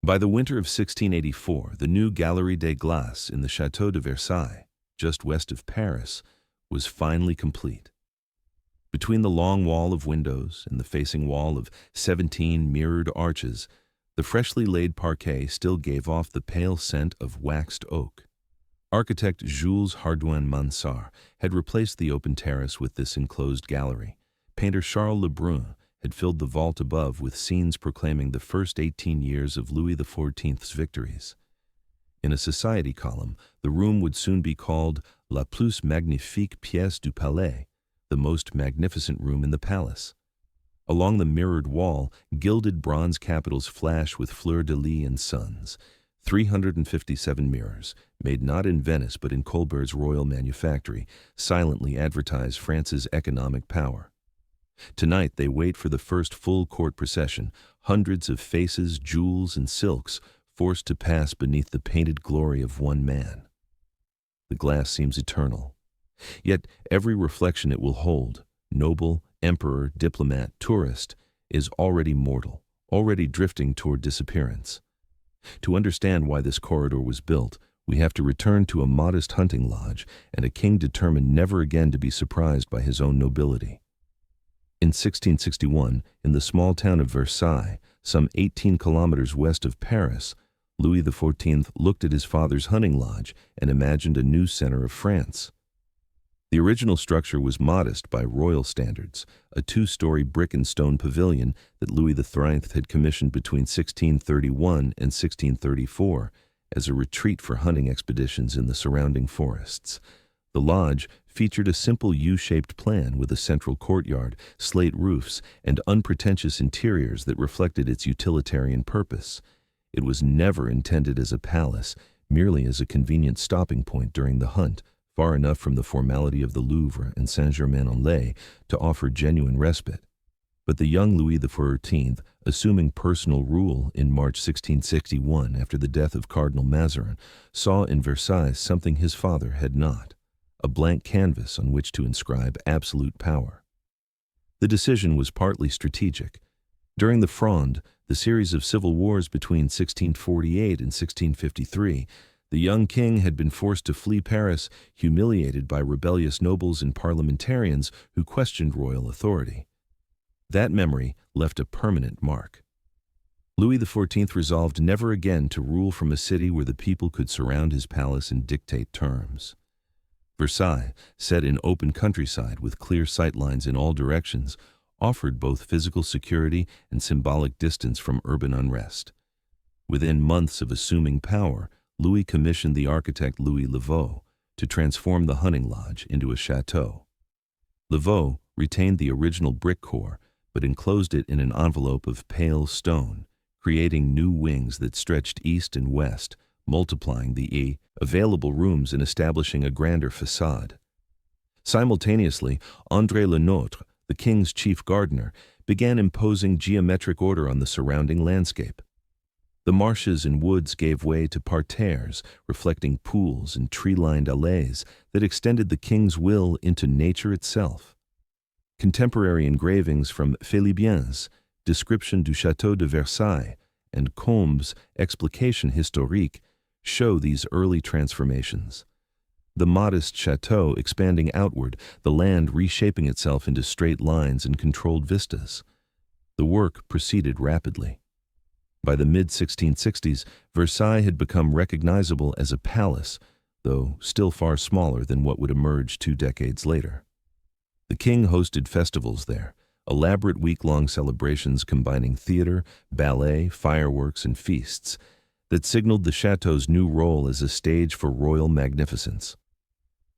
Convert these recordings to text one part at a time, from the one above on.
By the winter of 1684, the new Galerie des Glaces in the Château de Versailles, just west of Paris, was finally complete. Between the long wall of windows and the facing wall of 17 mirrored arches, the freshly laid parquet still gave off the pale scent of waxed oak. Architect Jules Hardouin-Mansart had replaced the open terrace with this enclosed gallery. Painter Charles Le Brun had filled the vault above with scenes proclaiming the first 18 years of Louis XIV's victories. In a society column, the room would soon be called La plus magnifique pièce du palais, the most magnificent room in the palace. Along the mirrored wall, gilded bronze capitals flash with fleurs-de-lis and suns. 357 mirrors, made not in Venice but in Colbert's royal manufactory, silently advertise France's economic power. Tonight they wait for the first full court procession, hundreds of faces, jewels, and silks forced to pass beneath the painted glory of one man. The glass seems eternal. Yet every reflection it will hold, noble, emperor, diplomat, tourist, is already mortal, already drifting toward disappearance. To understand why this corridor was built, we have to return to a modest hunting lodge and a king determined never again to be surprised by his own nobility. In 1661, in the small town of Versailles, some 18 kilometers west of Paris, Louis XIV looked at his father's hunting lodge and imagined a new center of France. The original structure was modest by royal standards, a 2-story brick and stone pavilion that Louis XIV had commissioned between 1631 and 1634 as a retreat for hunting expeditions in the surrounding forests. The lodge featured a simple U-shaped plan with a central courtyard, slate roofs, and unpretentious interiors that reflected its utilitarian purpose. It was never intended as a palace, merely as a convenient stopping point during the hunt, far enough from the formality of the Louvre and Saint-Germain-en-Laye to offer genuine respite. But the young Louis XIV, assuming personal rule in March 1661 after the death of Cardinal Mazarin, saw in Versailles something his father had not, a blank canvas on which to inscribe absolute power. The decision was partly strategic. During the Fronde, the series of civil wars between 1648 and 1653, the young king had been forced to flee Paris, humiliated by rebellious nobles and parliamentarians who questioned royal authority. That memory left a permanent mark. Louis XIV resolved never again to rule from a city where the people could surround his palace and dictate terms. Versailles, set in open countryside with clear sightlines in all directions, offered both physical security and symbolic distance from urban unrest. Within months of assuming power, Louis commissioned the architect Louis Levaux to transform the hunting lodge into a chateau. Levaux retained the original brick core, but enclosed it in an envelope of pale stone, creating new wings that stretched east and west, multiplying the available rooms and establishing a grander facade. Simultaneously, André Le Nôtre, the king's chief gardener, began imposing geometric order on the surrounding landscape. The marshes and woods gave way to parterres, reflecting pools and tree-lined allées that extended the king's will into nature itself. Contemporary engravings from Felibien's Description du Château de Versailles and Combes' Explication historique show these early transformations. The modest chateau expanding outward, the land reshaping itself into straight lines and controlled vistas. The work proceeded rapidly. By the mid-1660s, Versailles had become recognizable as a palace, though still far smaller than what would emerge 2 decades later. The king hosted festivals there, elaborate week-long celebrations combining theater, ballet, fireworks, and feasts that signaled the chateau's new role as a stage for royal magnificence.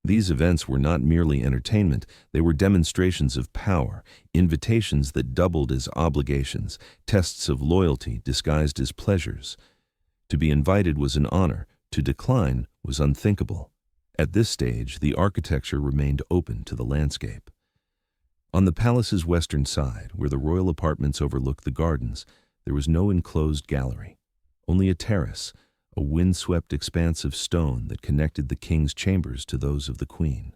These events were not merely entertainment, they were demonstrations of power, invitations that doubled as obligations, tests of loyalty disguised as pleasures. To be invited was an honor, to decline was unthinkable. At this stage, the architecture remained open to the landscape. On the palace's western side, where the royal apartments overlooked the gardens, there was no enclosed gallery, only a terrace, a windswept expanse of stone that connected the king's chambers to those of the queen.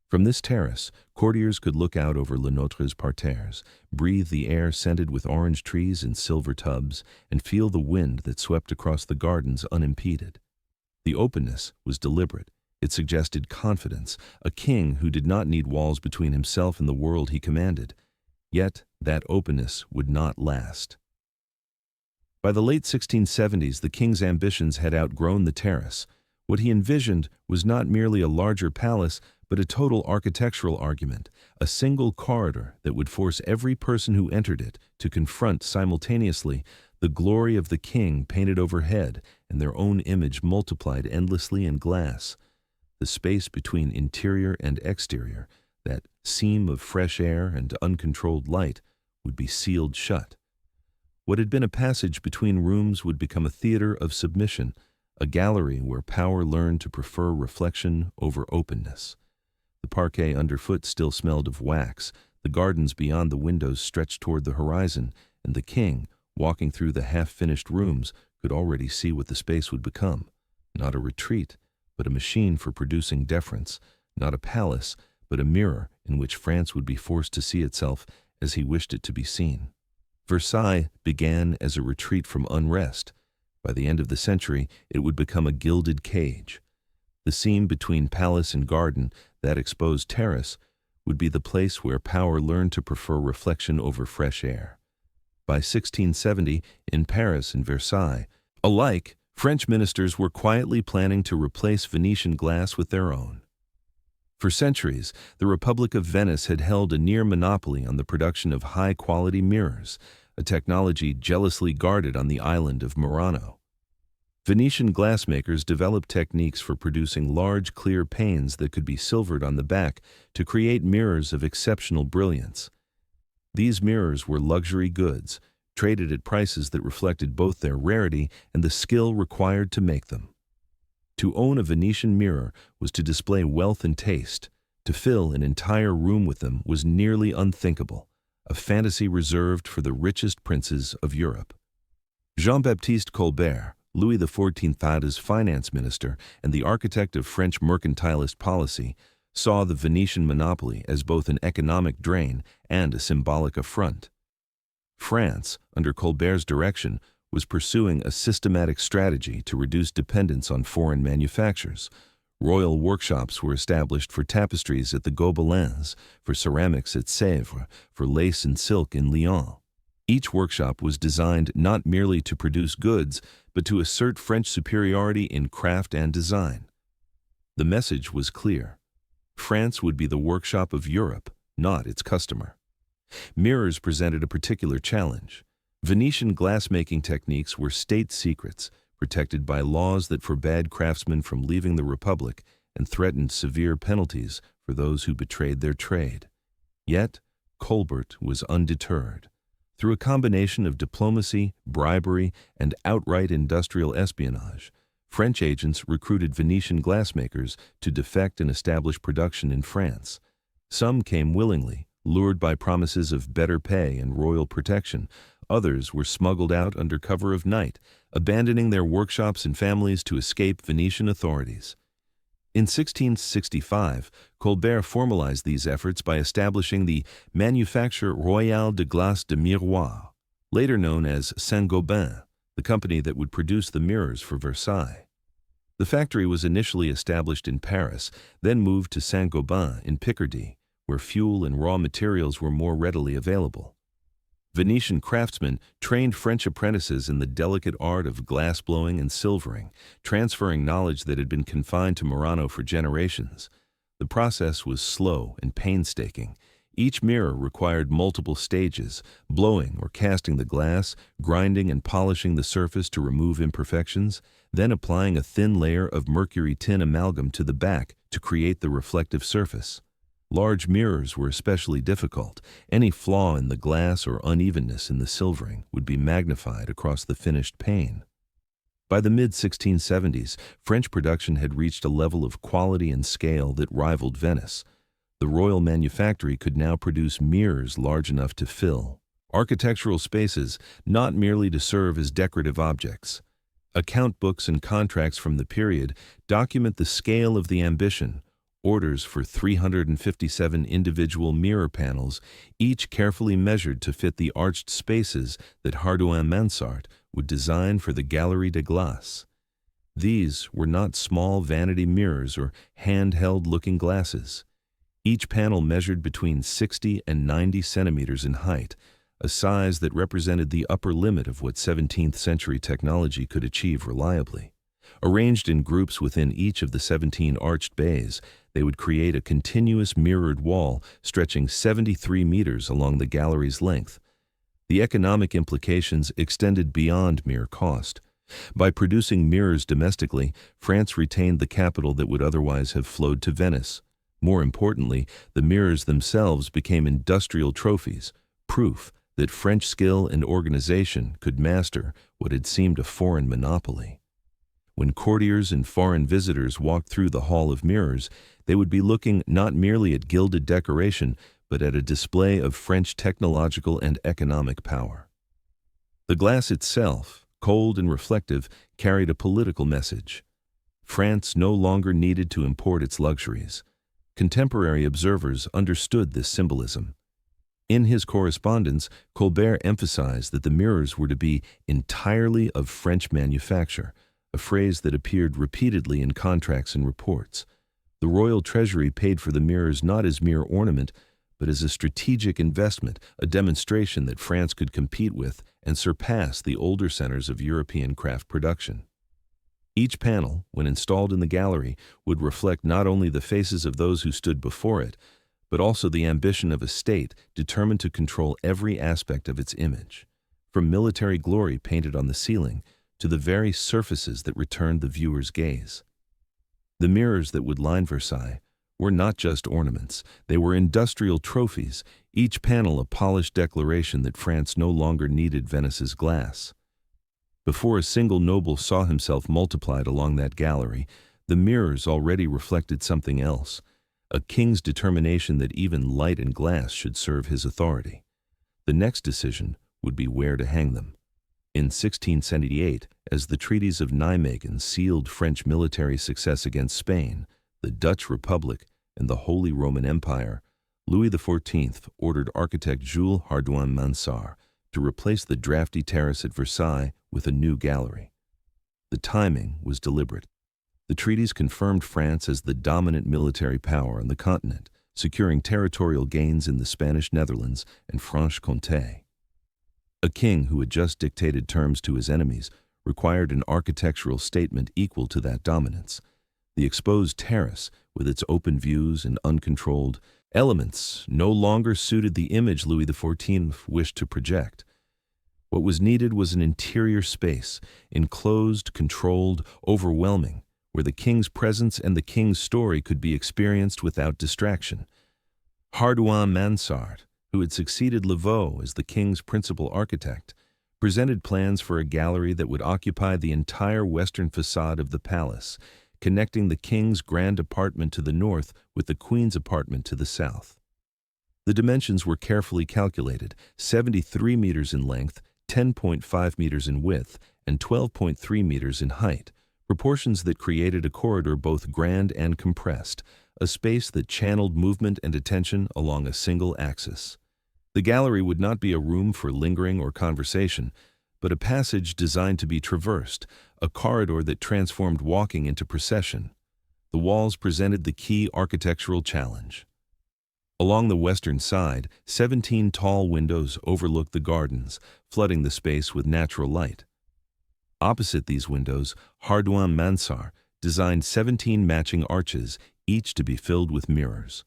From this terrace, courtiers could look out over Le Nôtre's parterres, breathe the air scented with orange trees and silver tubs, and feel the wind that swept across the gardens unimpeded. The openness was deliberate. It suggested confidence, a king who did not need walls between himself and the world he commanded. Yet that openness would not last. By the late 1670s, the king's ambitions had outgrown the terrace. What he envisioned was not merely a larger palace, but a total architectural argument, a single corridor that would force every person who entered it to confront simultaneously the glory of the king painted overhead and their own image multiplied endlessly in glass. The space between interior and exterior, that seam of fresh air and uncontrolled light, would be sealed shut. What had been a passage between rooms would become a theater of submission, a gallery where power learned to prefer reflection over openness. The parquet underfoot still smelled of wax, the gardens beyond the windows stretched toward the horizon, and the king, walking through the half-finished rooms, could already see what the space would become. Not a retreat, but a machine for producing deference, not a palace, but a mirror in which France would be forced to see itself as he wished it to be seen. Versailles began as a retreat from unrest. By the end of the century, it would become a gilded cage. The seam between palace and garden, that exposed terrace, would be the place where power learned to prefer reflection over fresh air. By 1670, in Paris and Versailles, alike, French ministers were quietly planning to replace Venetian glass with their own. For centuries, the Republic of Venice had held a near monopoly on the production of high-quality mirrors, a technology jealously guarded on the island of Murano. Venetian glassmakers developed techniques for producing large, clear panes that could be silvered on the back to create mirrors of exceptional brilliance. These mirrors were luxury goods, traded at prices that reflected both their rarity and the skill required to make them. To own a Venetian mirror was to display wealth and taste. To fill an entire room with them was nearly unthinkable, a fantasy reserved for the richest princes of Europe. Jean-Baptiste Colbert, Louis XIV's finance minister and the architect of French mercantilist policy, saw the Venetian monopoly as both an economic drain and a symbolic affront. France, under Colbert's direction, was pursuing a systematic strategy to reduce dependence on foreign manufacturers. Royal workshops were established for tapestries at the Gobelins, for ceramics at Sèvres, for lace and silk in Lyon. Each workshop was designed not merely to produce goods, but to assert French superiority in craft and design. The message was clear. France would be the workshop of Europe, not its customer. Mirrors presented a particular challenge. Venetian glassmaking techniques were state secrets, protected by laws that forbade craftsmen from leaving the Republic and threatened severe penalties for those who betrayed their trade. Yet, Colbert was undeterred. Through a combination of diplomacy, bribery, and outright industrial espionage, French agents recruited Venetian glassmakers to defect and establish production in France. Some came willingly, lured by promises of better pay and royal protection. Others were smuggled out under cover of night, abandoning their workshops and families to escape Venetian authorities. In 1665, Colbert formalized these efforts by establishing the Manufacture Royale de Glace de Miroir, later known as Saint-Gobain, the company that would produce the mirrors for Versailles. The factory was initially established in Paris, then moved to Saint-Gobain in Picardy, where fuel and raw materials were more readily available. Venetian craftsmen trained French apprentices in the delicate art of glass-blowing and silvering, transferring knowledge that had been confined to Murano for generations. The process was slow and painstaking. Each mirror required multiple stages, blowing or casting the glass, grinding and polishing the surface to remove imperfections, then applying a thin layer of mercury tin amalgam to the back to create the reflective surface. Large mirrors were especially difficult. Any flaw in the glass or unevenness in the silvering would be magnified across the finished pane. By the mid-1670s, French production had reached a level of quality and scale that rivaled Venice. The royal manufactory could now produce mirrors large enough to fill architectural spaces, not merely to serve as decorative objects. Account books and contracts from the period document the scale of the ambition. orders for 357 individual mirror panels, each carefully measured to fit the arched spaces that Hardouin-Mansart would design for the Galerie des Glaces. These were not small vanity mirrors or handheld-looking glasses. Each panel measured between 60 and 90 centimeters in height, a size that represented the upper limit of what 17th-century technology could achieve reliably. Arranged in groups within each of the 17 arched bays, they would create a continuous mirrored wall stretching 73 meters along the gallery's length. The economic implications extended beyond mere cost. By producing mirrors domestically, France retained the capital that would otherwise have flowed to Venice. More importantly, the mirrors themselves became industrial trophies, proof that French skill and organization could master what had seemed a foreign monopoly. When courtiers and foreign visitors walked through the Hall of Mirrors, they would be looking not merely at gilded decoration, but at a display of French technological and economic power. The glass itself, cold and reflective, carried a political message. France no longer needed to import its luxuries. Contemporary observers understood this symbolism. In his correspondence, Colbert emphasized that the mirrors were to be entirely of French manufacture, a phrase that appeared repeatedly in contracts and reports. The royal treasury paid for the mirrors not as mere ornament, but as a strategic investment, a demonstration that France could compete with and surpass the older centers of European craft production. Each panel, when installed in the gallery, would reflect not only the faces of those who stood before it, but also the ambition of a state determined to control every aspect of its image, from military glory painted on the ceiling to the very surfaces that returned the viewer's gaze. The mirrors that would line Versailles were not just ornaments, they were industrial trophies, each panel a polished declaration that France no longer needed Venice's glass. Before a single noble saw himself multiplied along that gallery, the mirrors already reflected something else, a king's determination that even light and glass should serve his authority. The next decision would be where to hang them. In 1678, as the treaties of Nijmegen sealed French military success against Spain, the Dutch Republic, and the Holy Roman Empire, Louis XIV ordered architect Jules Hardouin-Mansart to replace the drafty terrace at Versailles with a new gallery. The timing was deliberate. The treaties confirmed France as the dominant military power on the continent, securing territorial gains in the Spanish Netherlands and Franche-Comté. A king who had just dictated terms to his enemies required an architectural statement equal to that dominance. The exposed terrace, with its open views and uncontrolled elements, no longer suited the image Louis XIV wished to project. What was needed was an interior space, enclosed, controlled, overwhelming, where the king's presence and the king's story could be experienced without distraction. Hardouin-Mansart, who had succeeded Lavaux as the king's principal architect, presented plans for a gallery that would occupy the entire western facade of the palace, connecting the king's grand apartment to the north with the queen's apartment to the south. The dimensions were carefully calculated, 73 meters in length, 10.5 meters in width, and 12.3 meters in height, proportions that created a corridor both grand and compressed, a space that channeled movement and attention along a single axis. The gallery would not be a room for lingering or conversation, but a passage designed to be traversed, a corridor that transformed walking into procession. The walls presented the key architectural challenge. Along the western side, 17 tall windows overlooked the gardens, flooding the space with natural light. Opposite these windows, Hardouin-Mansart designed 17 matching arches, each to be filled with mirrors.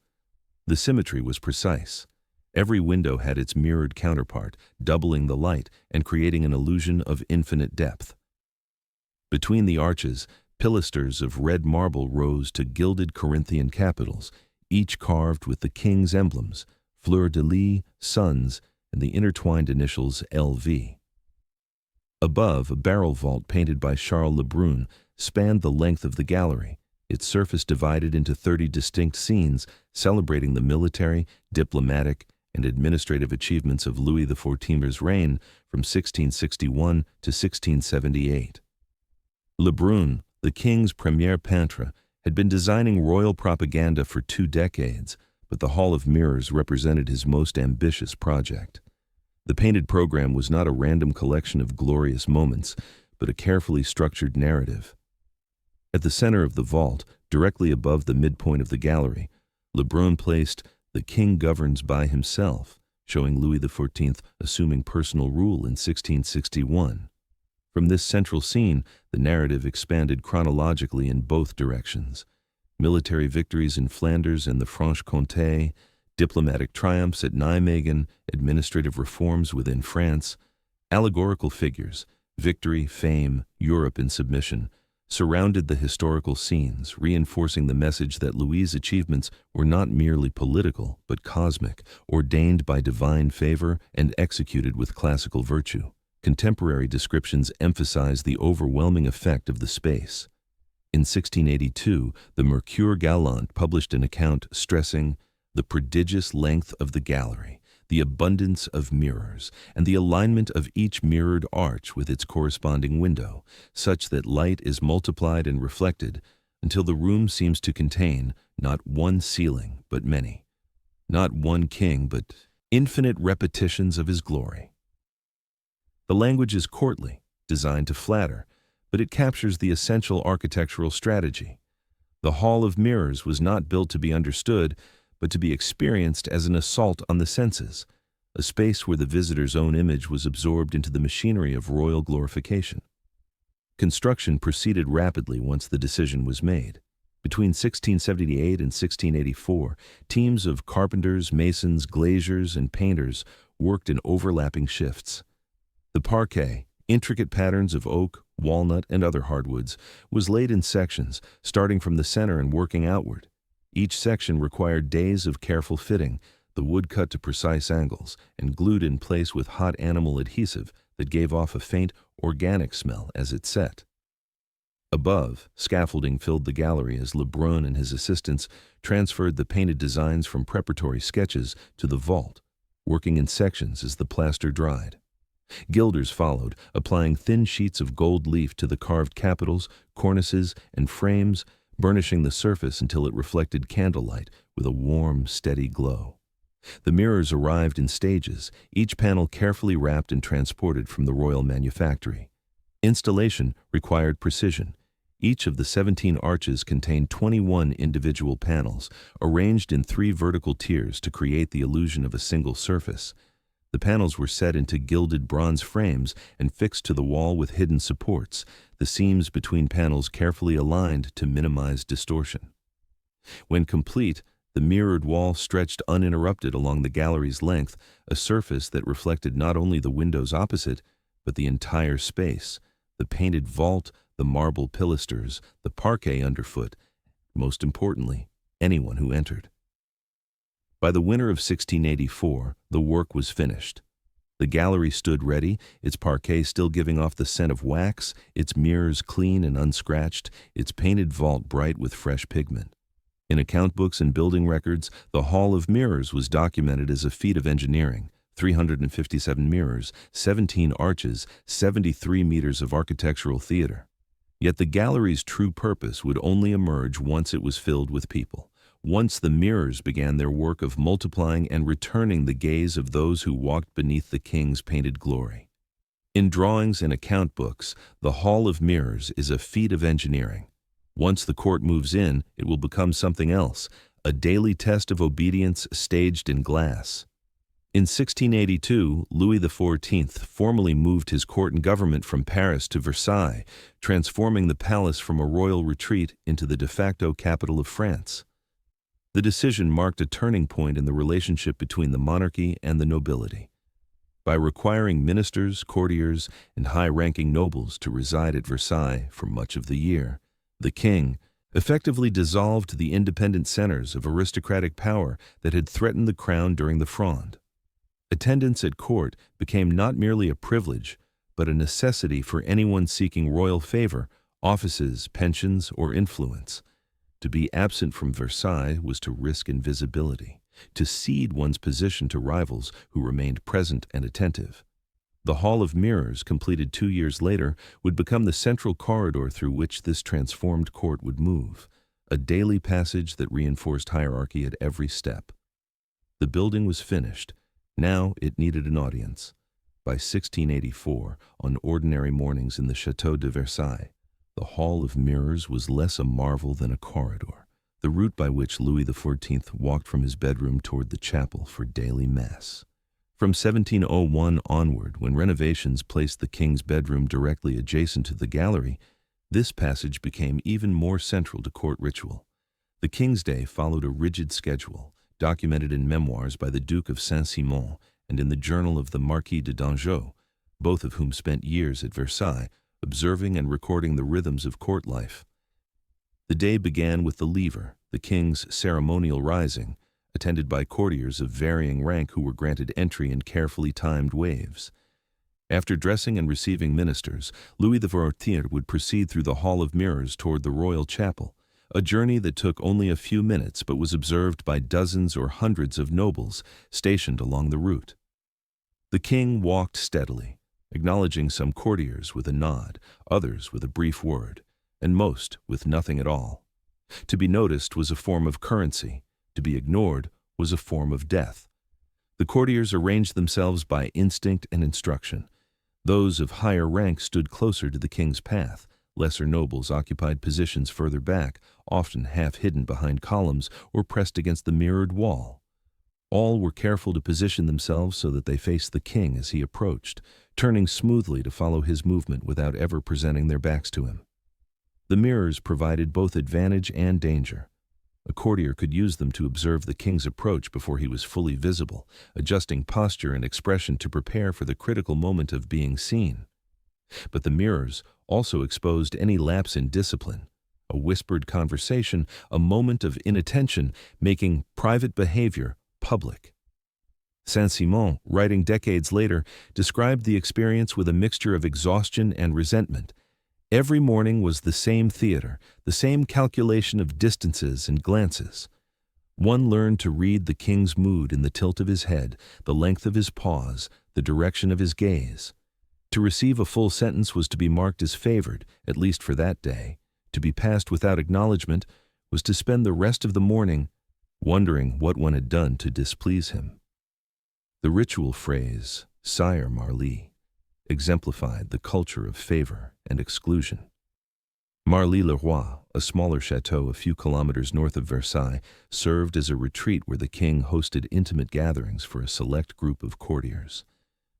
The symmetry was precise. Every window had its mirrored counterpart, doubling the light and creating an illusion of infinite depth. Between the arches, pilasters of red marble rose to gilded Corinthian capitals, each carved with the king's emblems, fleurs-de-lis, suns, and the intertwined initials LV. Above, a barrel vault painted by Charles Le Brun spanned the length of the gallery, its surface divided into 30 distinct scenes celebrating the military, diplomatic, and administrative achievements of Louis XIV's reign from 1661 to 1678. Le Brun, the king's premier peintre, had been designing royal propaganda for 2 decades, but the Hall of Mirrors represented his most ambitious project. The painted program was not a random collection of glorious moments, but a carefully structured narrative. At the center of the vault, directly above the midpoint of the gallery, Le Brun placed "The King Governs by Himself," showing Louis XIV assuming personal rule in 1661. From this central scene, the narrative expanded chronologically in both directions. Military victories in Flanders and the Franche-Comté, diplomatic triumphs at Nijmegen, administrative reforms within France, allegorical figures, victory, fame, Europe in submission, surrounded the historical scenes, reinforcing the message that Louis's achievements were not merely political, but cosmic, ordained by divine favor and executed with classical virtue. Contemporary descriptions emphasize the overwhelming effect of the space. In 1682, the Mercure Galant published an account stressing the prodigious length of the gallery, the abundance of mirrors, and the alignment of each mirrored arch with its corresponding window, such that light is multiplied and reflected until the room seems to contain not one ceiling, but many, not one king, but infinite repetitions of his glory. The language is courtly, designed to flatter, but it captures the essential architectural strategy. The Hall of Mirrors was not built to be understood, but to be experienced as an assault on the senses, a space where the visitor's own image was absorbed into the machinery of royal glorification. Construction proceeded rapidly once the decision was made. Between 1678 and 1684, teams of carpenters, masons, glaziers, and painters worked in overlapping shifts. The parquet, intricate patterns of oak, walnut, and other hardwoods, was laid in sections, starting from the center and working outward. Each section required days of careful fitting, the wood cut to precise angles, and glued in place with hot animal adhesive that gave off a faint, organic smell as it set. Above, scaffolding filled the gallery as Le Brun and his assistants transferred the painted designs from preparatory sketches to the vault, working in sections as the plaster dried. Gilders followed, applying thin sheets of gold leaf to the carved capitals, cornices, and frames, burnishing the surface until it reflected candlelight with a warm, steady glow. The mirrors arrived in stages, each panel carefully wrapped and transported from the royal manufactory. Installation required precision. Each of the 17 arches contained 21 individual panels, arranged in 3 vertical tiers to create the illusion of a single surface. The panels were set into gilded bronze frames and fixed to the wall with hidden supports, the seams between panels carefully aligned to minimize distortion. When complete, the mirrored wall stretched uninterrupted along the gallery's length, a surface that reflected not only the windows opposite, but the entire space, the painted vault, the marble pilasters, the parquet underfoot, most importantly, anyone who entered. By the winter of 1684, the work was finished. The gallery stood ready, its parquet still giving off the scent of wax, its mirrors clean and unscratched, its painted vault bright with fresh pigment. In account books and building records, the Hall of Mirrors was documented as a feat of engineering: 357 mirrors, 17 arches, 73 meters of architectural theater. Yet the gallery's true purpose would only emerge once it was filled with people. Once the mirrors began their work of multiplying and returning the gaze of those who walked beneath the king's painted glory. In drawings and account books, the Hall of Mirrors is a feat of engineering. Once the court moves in, it will become something else, a daily test of obedience staged in glass. In 1682, Louis XIV formally moved his court and government from Paris to Versailles, transforming the palace from a royal retreat into the de facto capital of France. The decision marked a turning point in the relationship between the monarchy and the nobility. By requiring ministers, courtiers, and high-ranking nobles to reside at Versailles for much of the year, the king effectively dissolved the independent centers of aristocratic power that had threatened the crown during the Fronde. Attendance at court became not merely a privilege, but a necessity for anyone seeking royal favor, offices, pensions, or influence. To be absent from Versailles was to risk invisibility, to cede one's position to rivals who remained present and attentive. The Hall of Mirrors, completed 2 years later, would become the central corridor through which this transformed court would move, a daily passage that reinforced hierarchy at every step. The building was finished. Now it needed an audience. By 1684, on ordinary mornings in the Château de Versailles, the Hall of Mirrors was less a marvel than a corridor, the route by which Louis XIV walked from his bedroom toward the chapel for daily mass. From 1701 onward, when renovations placed the king's bedroom directly adjacent to the gallery, this passage became even more central to court ritual. The King's Day followed a rigid schedule, documented in memoirs by the Duke of Saint-Simon and in the journal of the Marquis de Dangeau, both of whom spent years at Versailles, observing and recording the rhythms of court life. The day began with the lever, the king's ceremonial rising, attended by courtiers of varying rank who were granted entry in carefully timed waves. After dressing and receiving ministers, Louis XIV would proceed through the Hall of Mirrors toward the royal chapel, a journey that took only a few minutes but was observed by dozens or hundreds of nobles stationed along the route. The king walked steadily, acknowledging some courtiers with a nod, others with a brief word, and most with nothing at all. To be noticed was a form of currency. To be ignored was a form of death. The courtiers arranged themselves by instinct and instruction. Those of higher rank stood closer to the king's path. Lesser nobles occupied positions further back, often half hidden behind columns or pressed against the mirrored wall. All were careful to position themselves so that they faced the king as he approached, turning smoothly to follow his movement without ever presenting their backs to him. The mirrors provided both advantage and danger. A courtier could use them to observe the king's approach before he was fully visible, adjusting posture and expression to prepare for the critical moment of being seen. But the mirrors also exposed any lapse in discipline, a whispered conversation, a moment of inattention, making private behavior public. Saint-Simon, writing decades later, described the experience with a mixture of exhaustion and resentment. Every morning was the same theater, the same calculation of distances and glances. One learned to read the king's mood in the tilt of his head, the length of his pause, the direction of his gaze. To receive a full sentence was to be marked as favored, at least for that day. To be passed without acknowledgement was to spend the rest of the morning wondering what one had done to displease him. The ritual phrase, Sire Marly, exemplified the culture of favor and exclusion. Marly-le-Roi, a smaller chateau a few kilometers north of Versailles, served as a retreat where the king hosted intimate gatherings for a select group of courtiers.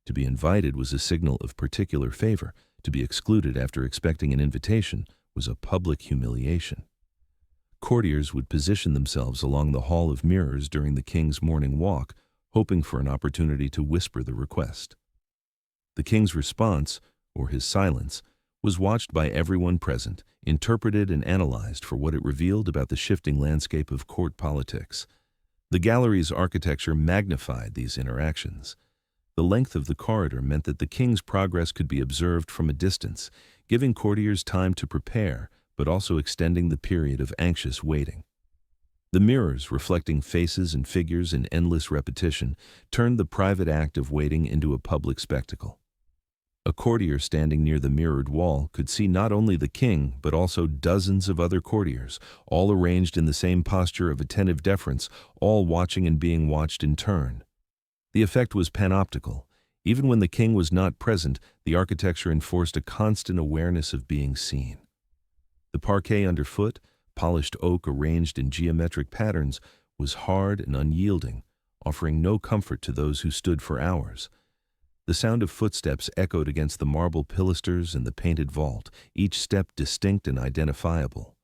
To be invited was a signal of particular favor. To be excluded after expecting an invitation was a public humiliation. Courtiers would position themselves along the Hall of Mirrors during the king's morning walk, hoping for an opportunity to whisper the request. The king's response, or his silence, was watched by everyone present, interpreted and analyzed for what it revealed about the shifting landscape of court politics. The gallery's architecture magnified these interactions. The length of the corridor meant that the king's progress could be observed from a distance, giving courtiers time to prepare, but also extending the period of anxious waiting. The mirrors, reflecting faces and figures in endless repetition, turned the private act of waiting into a public spectacle. A courtier standing near the mirrored wall could see not only the king, but also dozens of other courtiers, all arranged in the same posture of attentive deference, all watching and being watched in turn. The effect was panoptical. Even when the king was not present, the architecture enforced a constant awareness of being seen. The parquet underfoot, polished oak arranged in geometric patterns, was hard and unyielding, offering no comfort to those who stood for hours. The sound of footsteps echoed against the marble pilasters and the painted vault, each step distinct and identifiable.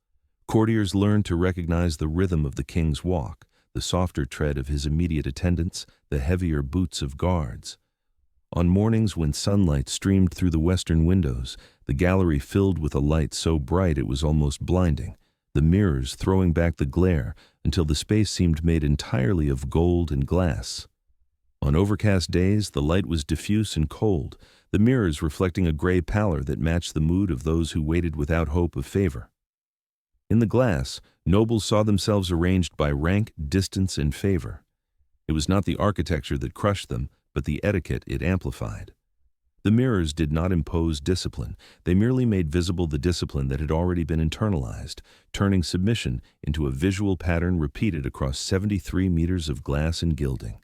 Courtiers learned to recognize the rhythm of the king's walk, the softer tread of his immediate attendants, the heavier boots of guards. On mornings when sunlight streamed through the western windows, the gallery filled with a light so bright it was almost blinding, the mirrors throwing back the glare until the space seemed made entirely of gold and glass. On overcast days, the light was diffuse and cold, the mirrors reflecting a gray pallor that matched the mood of those who waited without hope of favor. In the glass, nobles saw themselves arranged by rank, distance, and favor. It was not the architecture that crushed them, but the etiquette it amplified. The mirrors did not impose discipline. They merely made visible the discipline that had already been internalized, turning submission into a visual pattern repeated across 73 meters of glass and gilding.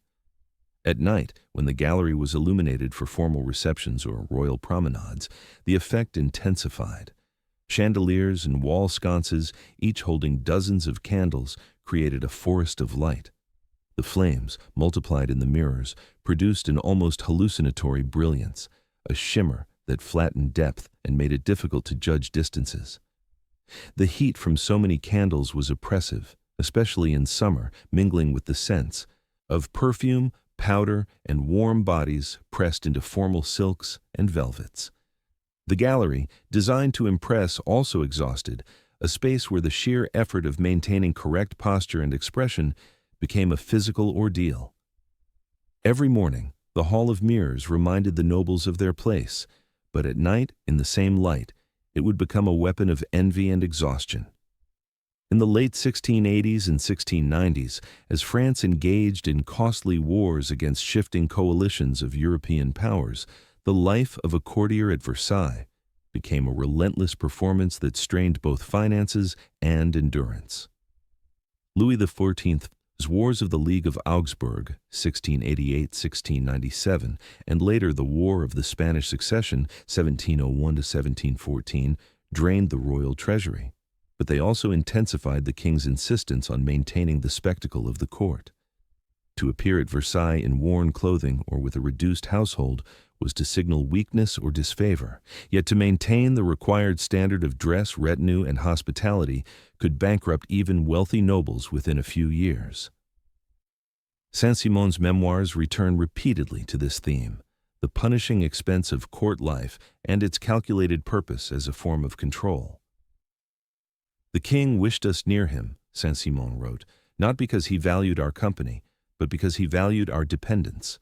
At night, when the gallery was illuminated for formal receptions or royal promenades, the effect intensified. Chandeliers and wall sconces, each holding dozens of candles, created a forest of light. The flames, multiplied in the mirrors, produced an almost hallucinatory brilliance, a shimmer that flattened depth and made it difficult to judge distances. The heat from so many candles was oppressive, especially in summer, mingling with the scents of perfume, powder, and warm bodies pressed into formal silks and velvets. The gallery, designed to impress, also exhausted, a space where the sheer effort of maintaining correct posture and expression became a physical ordeal. Every morning, the Hall of Mirrors reminded the nobles of their place, but at night, in the same light, it would become a weapon of envy and exhaustion. In the late 1680s and 1690s, as France engaged in costly wars against shifting coalitions of European powers, the life of a courtier at Versailles became a relentless performance that strained both finances and endurance. Louis XIV's Wars of the League of Augsburg, 1688–1697, and later the War of the Spanish Succession, 1701–1714, drained the royal treasury, but they also intensified the king's insistence on maintaining the spectacle of the court. To appear at Versailles in worn clothing or with a reduced household was to signal weakness or disfavor, yet to maintain the required standard of dress, retinue, and hospitality could bankrupt even wealthy nobles within a few years. Saint-Simon's memoirs return repeatedly to this theme, the punishing expense of court life and its calculated purpose as a form of control. "The king wished us near him," Saint-Simon wrote, "not because he valued our company, but because he valued our dependence.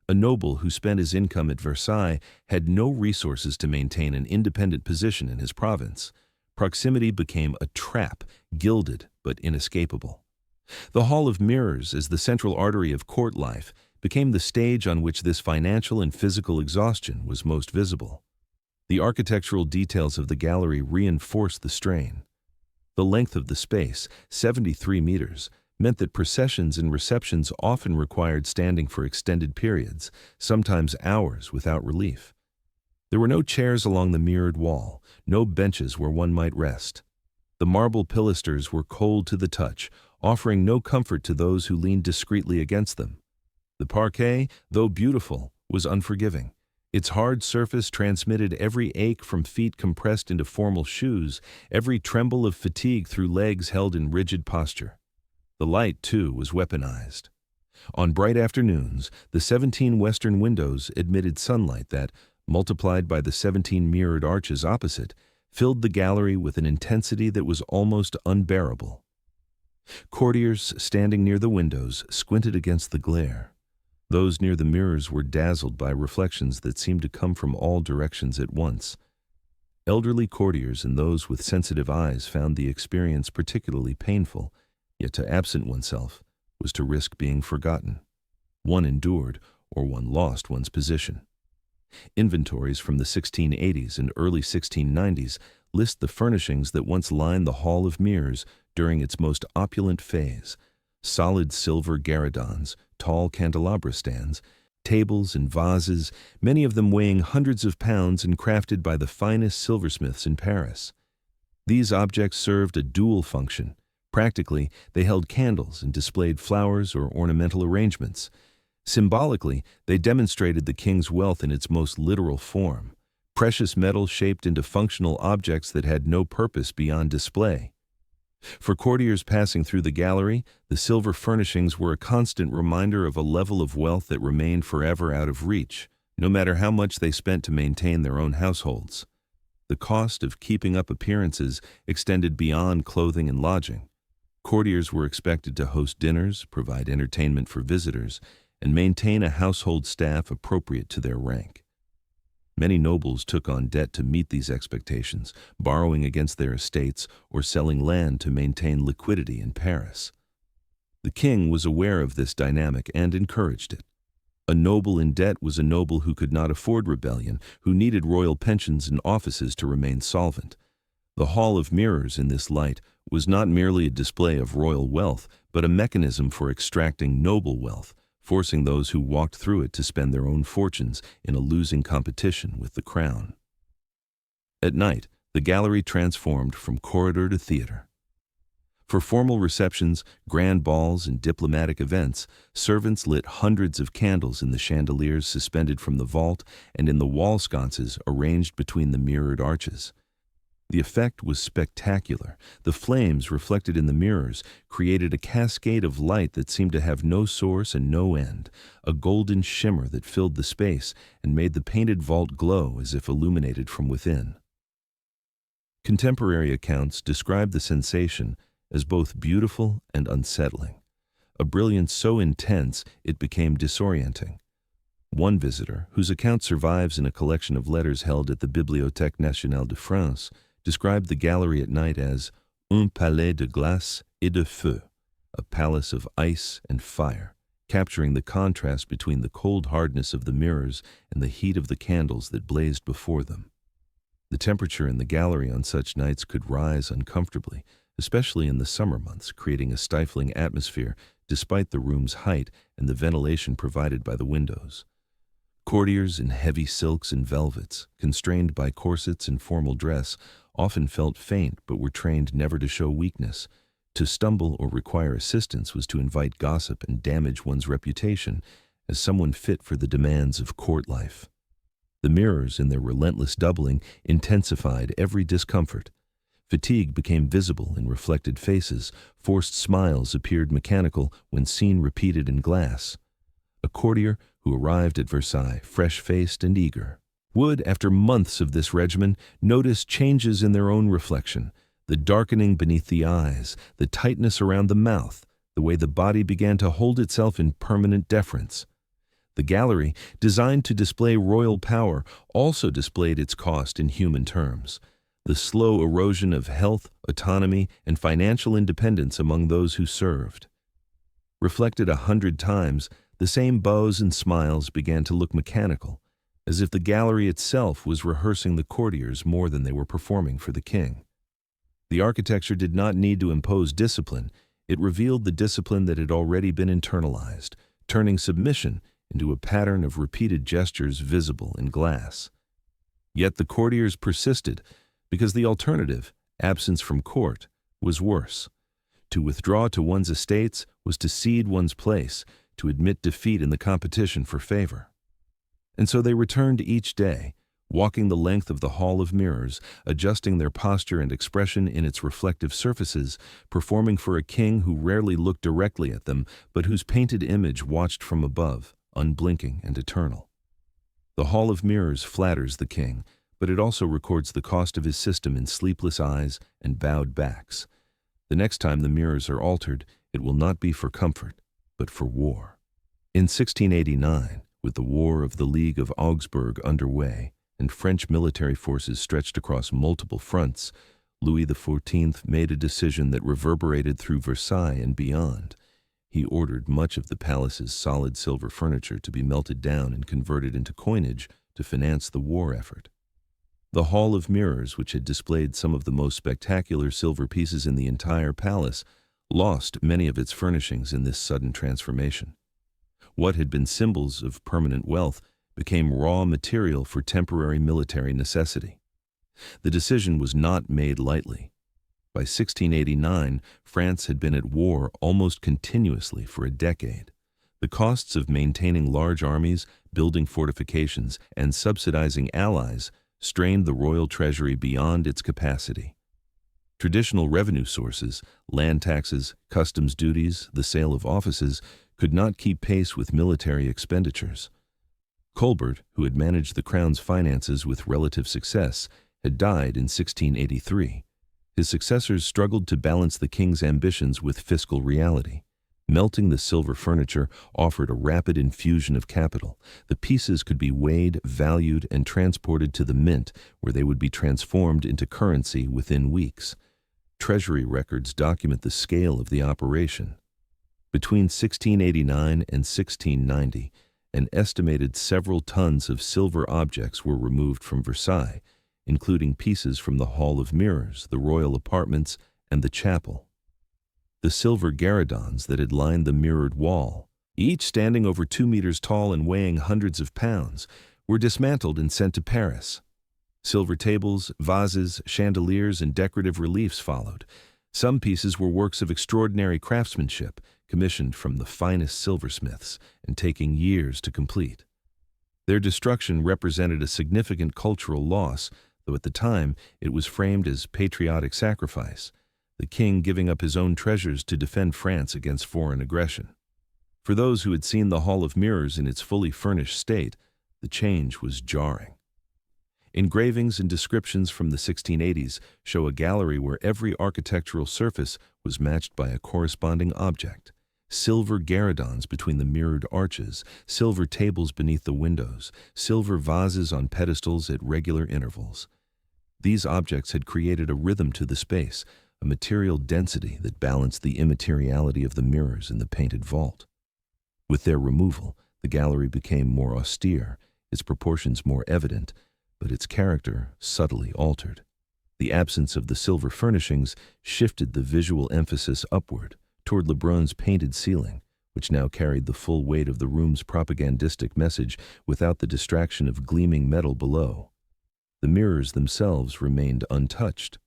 A noble who spent his income at Versailles had no resources to maintain an independent position in his province. Proximity became a trap, gilded but inescapable. The Hall of Mirrors, as the central artery of court life, became the stage on which this financial and physical exhaustion was most visible. The architectural details of the gallery reinforced the strain. The length of the space, 73 meters, meant that processions and receptions often required standing for extended periods, sometimes hours without relief. There were no chairs along the mirrored wall, no benches where one might rest. The marble pilasters were cold to the touch, offering no comfort to those who leaned discreetly against them. The parquet, though beautiful, was unforgiving. Its hard surface transmitted every ache from feet compressed into formal shoes, every tremble of fatigue through legs held in rigid posture. The light, too, was weaponized. On bright afternoons, the 17 western windows admitted sunlight that, multiplied by the 17 mirrored arches opposite, filled the gallery with an intensity that was almost unbearable. Courtiers standing near the windows squinted against the glare. Those near the mirrors were dazzled by reflections that seemed to come from all directions at once. Elderly courtiers and those with sensitive eyes found the experience particularly painful, yet to absent oneself was to risk being forgotten. One endured, or one lost one's position. Inventories from the 1680s and early 1690s list the furnishings that once lined the Hall of Mirrors during its most opulent phase: solid silver gueridons, tall candelabra stands, tables and vases, many of them weighing hundreds of pounds and crafted by the finest silversmiths in Paris. These objects served a dual function. Practically, they held candles and displayed flowers or ornamental arrangements. Symbolically, they demonstrated the king's wealth in its most literal form, precious metal shaped into functional objects that had no purpose beyond display. For courtiers passing through the gallery, the silver furnishings were a constant reminder of a level of wealth that remained forever out of reach, no matter how much they spent to maintain their own households. The cost of keeping up appearances extended beyond clothing and lodging. Courtiers were expected to host dinners, provide entertainment for visitors, and maintain a household staff appropriate to their rank. Many nobles took on debt to meet these expectations, borrowing against their estates or selling land to maintain liquidity in Paris. The king was aware of this dynamic and encouraged it. A noble in debt was a noble who could not afford rebellion, who needed royal pensions and offices to remain solvent. The Hall of Mirrors in this light was not merely a display of royal wealth, but a mechanism for extracting noble wealth, forcing those who walked through it to spend their own fortunes in a losing competition with the crown. At night, the gallery transformed from corridor to theater. For formal receptions, grand balls, and diplomatic events, servants lit hundreds of candles in the chandeliers suspended from the vault and in the wall sconces arranged between the mirrored arches. The effect was spectacular. The flames reflected in the mirrors created a cascade of light that seemed to have no source and no end, a golden shimmer that filled the space and made the painted vault glow as if illuminated from within. Contemporary accounts describe the sensation as both beautiful and unsettling, a brilliance so intense it became disorienting. One visitor, whose account survives in a collection of letters held at the Bibliothèque Nationale de France, described the gallery at night as un palais de glace et de feu, a palace of ice and fire, capturing the contrast between the cold hardness of the mirrors and the heat of the candles that blazed before them. The temperature in the gallery on such nights could rise uncomfortably, especially in the summer months, creating a stifling atmosphere despite the room's height and the ventilation provided by the windows. Courtiers in heavy silks and velvets, constrained by corsets and formal dress, often felt faint but were trained never to show weakness. To stumble or require assistance was to invite gossip and damage one's reputation as someone fit for the demands of court life. The mirrors, in their relentless doubling, intensified every discomfort. Fatigue became visible in reflected faces. Forced smiles appeared mechanical when seen repeated in glass. A courtier who arrived at Versailles, fresh-faced and eager, would, after months of this regimen, notice changes in their own reflection, the darkening beneath the eyes, the tightness around the mouth, the way the body began to hold itself in permanent deference. The gallery, designed to display royal power, also displayed its cost in human terms. The slow erosion of health, autonomy, and financial independence among those who served. Reflected 100 times, the same bows and smiles began to look mechanical, as if the gallery itself was rehearsing the courtiers more than they were performing for the king. The architecture did not need to impose discipline. It revealed the discipline that had already been internalized, turning submission into a pattern of repeated gestures visible in glass. Yet the courtiers persisted, because the alternative, absence from court, was worse. To withdraw to one's estates was to cede one's place, to admit defeat in the competition for favor. And so they returned each day, walking the length of the Hall of Mirrors, adjusting their posture and expression in its reflective surfaces, performing for a king who rarely looked directly at them, but whose painted image watched from above, unblinking and eternal. The Hall of Mirrors flatters the king, but it also records the cost of his system in sleepless eyes and bowed backs. The next time the mirrors are altered, it will not be for comfort, but for war. In 1689, with the War of the League of Augsburg underway and French military forces stretched across multiple fronts, Louis XIV made a decision that reverberated through Versailles and beyond. He ordered much of the palace's solid silver furniture to be melted down and converted into coinage to finance the war effort. The Hall of Mirrors, which had displayed some of the most spectacular silver pieces in the entire palace, lost many of its furnishings in this sudden transformation. What had been symbols of permanent wealth became raw material for temporary military necessity. The decision was not made lightly. By 1689, France had been at war almost continuously for a decade. The costs of maintaining large armies, building fortifications, and subsidizing allies strained the royal treasury beyond its capacity. Traditional revenue sources, land taxes, customs duties, the sale of offices, could not keep pace with military expenditures. Colbert, who had managed the crown's finances with relative success, had died in 1683. His successors struggled to balance the king's ambitions with fiscal reality. Melting the silver furniture offered a rapid infusion of capital. The pieces could be weighed, valued, and transported to the mint, where they would be transformed into currency within weeks. Treasury records document the scale of the operation. Between 1689 and 1690, An estimated several tons of silver objects were removed from Versailles, including pieces from the Hall of Mirrors, the royal apartments, and the chapel. The silver gueridons that had lined the mirrored wall, each standing over 2 meters tall and weighing hundreds of pounds, were dismantled and sent to Paris. Silver tables, vases, chandeliers, and decorative reliefs followed. Some pieces were works of extraordinary craftsmanship, commissioned from the finest silversmiths and taking years to complete. Their destruction represented a significant cultural loss, though at the time it was framed as patriotic sacrifice, the king giving up his own treasures to defend France against foreign aggression. For those who had seen the Hall of Mirrors in its fully furnished state, the change was jarring. Engravings and descriptions from the 1680s show a gallery where every architectural surface was matched by a corresponding object. Silver gueridons between the mirrored arches, silver tables beneath the windows, silver vases on pedestals at regular intervals. These objects had created a rhythm to the space, a material density that balanced the immateriality of the mirrors in the painted vault. With their removal, the gallery became more austere, its proportions more evident, but its character subtly altered. The absence of the silver furnishings shifted the visual emphasis upward, toward Le Brun's painted ceiling, which now carried the full weight of the room's propagandistic message without the distraction of gleaming metal below. The mirrors themselves remained untouched.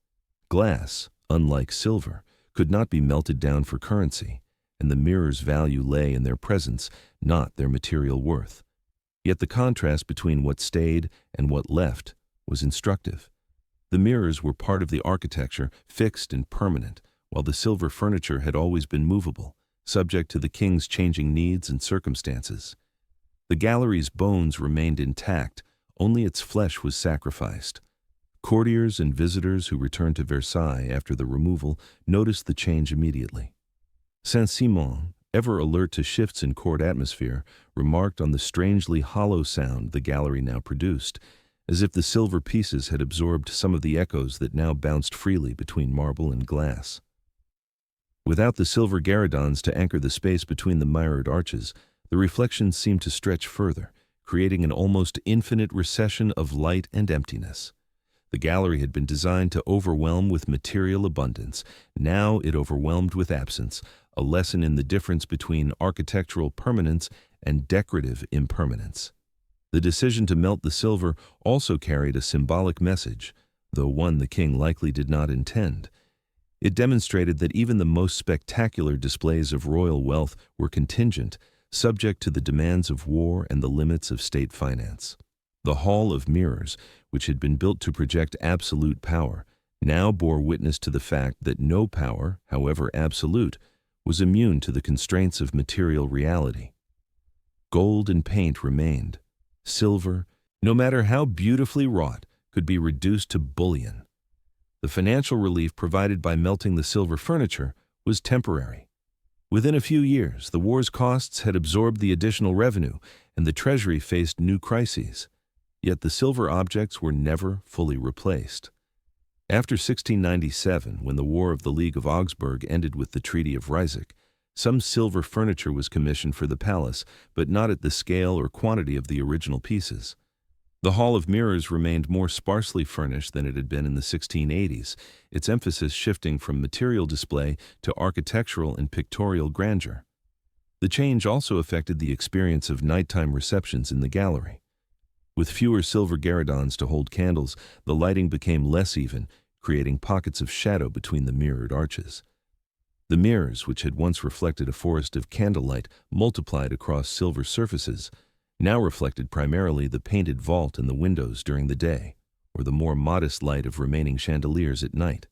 Glass, unlike silver, could not be melted down for currency, and the mirrors' value lay in their presence, not their material worth. Yet the contrast between what stayed and what left was instructive. The mirrors were part of the architecture, fixed and permanent, while the silver furniture had always been movable, subject to the king's changing needs and circumstances. The gallery's bones remained intact, only its flesh was sacrificed. Courtiers and visitors who returned to Versailles after the removal noticed the change immediately. Saint-Simon, ever alert to shifts in court atmosphere, remarked on the strangely hollow sound the gallery now produced, as if the silver pieces had absorbed some of the echoes that now bounced freely between marble and glass. Without the silver gueridons to anchor the space between the mirrored arches, the reflections seemed to stretch further, creating an almost infinite recession of light and emptiness. The gallery had been designed to overwhelm with material abundance. Now it overwhelmed with absence, a lesson in the difference between architectural permanence and decorative impermanence. The decision to melt the silver also carried a symbolic message, though one the king likely did not intend. It demonstrated that even the most spectacular displays of royal wealth were contingent, subject to the demands of war and the limits of state finance. The Hall of Mirrors, which had been built to project absolute power, now bore witness to the fact that no power, however absolute, was immune to the constraints of material reality. Gold and paint remained. Silver, no matter how beautifully wrought, could be reduced to bullion. The financial relief provided by melting the silver furniture was temporary. Within a few years, the war's costs had absorbed the additional revenue, and the treasury faced new crises. Yet the silver objects were never fully replaced. After 1697, when the War of the League of Augsburg ended with the Treaty of Ryswick, some silver furniture was commissioned for the palace, but not at the scale or quantity of the original pieces. The Hall of Mirrors remained more sparsely furnished than it had been in the 1680s, its emphasis shifting from material display to architectural and pictorial grandeur. The change also affected the experience of nighttime receptions in the gallery. With fewer silver gueridons to hold candles, the lighting became less even, creating pockets of shadow between the mirrored arches. The mirrors, which had once reflected a forest of candlelight multiplied across silver surfaces, now reflected primarily the painted vault and the windows during the day, or the more modest light of remaining chandeliers at night.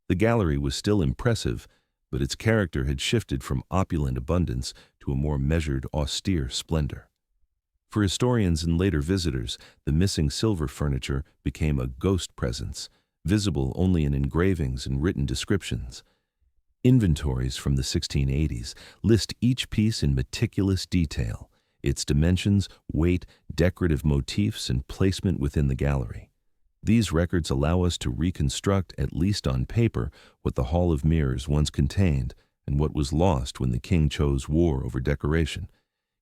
The gallery was still impressive, but its character had shifted from opulent abundance to a more measured, austere splendor. For historians and later visitors, the missing silver furniture became a ghost presence, visible only in engravings and written descriptions. Inventories from the 1680s list each piece in meticulous detail, its dimensions, weight, decorative motifs, and placement within the gallery. These records allow us to reconstruct, at least on paper, what the Hall of Mirrors once contained and what was lost when the king chose war over decoration.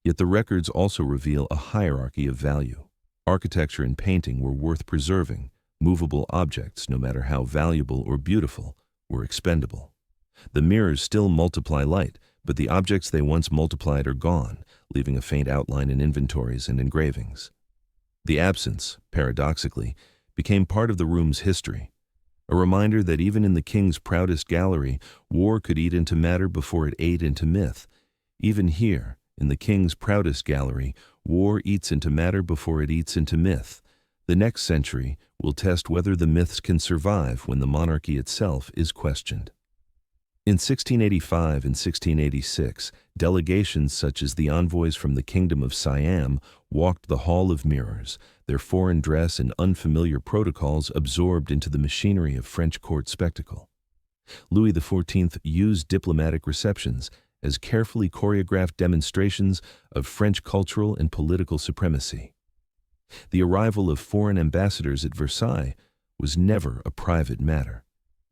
Yet the records also reveal a hierarchy of value. Architecture and painting were worth preserving. Movable objects, no matter how valuable or beautiful, were expendable. The mirrors still multiply light, but the objects they once multiplied are gone, leaving a faint outline in inventories and engravings. The absence, paradoxically, became part of the room's history, a reminder that even in the king's proudest gallery, war could eat into matter before it ate into myth. Even here, in the king's proudest gallery, war eats into matter before it eats into myth. The next century will test whether the myths can survive when the monarchy itself is questioned. In 1685 and 1686, delegations such as the envoys from the Kingdom of Siam walked the Hall of Mirrors, their foreign dress and unfamiliar protocols absorbed into the machinery of French court spectacle. Louis XIV used diplomatic receptions as carefully choreographed demonstrations of French cultural and political supremacy. The arrival of foreign ambassadors at Versailles was never a private matter.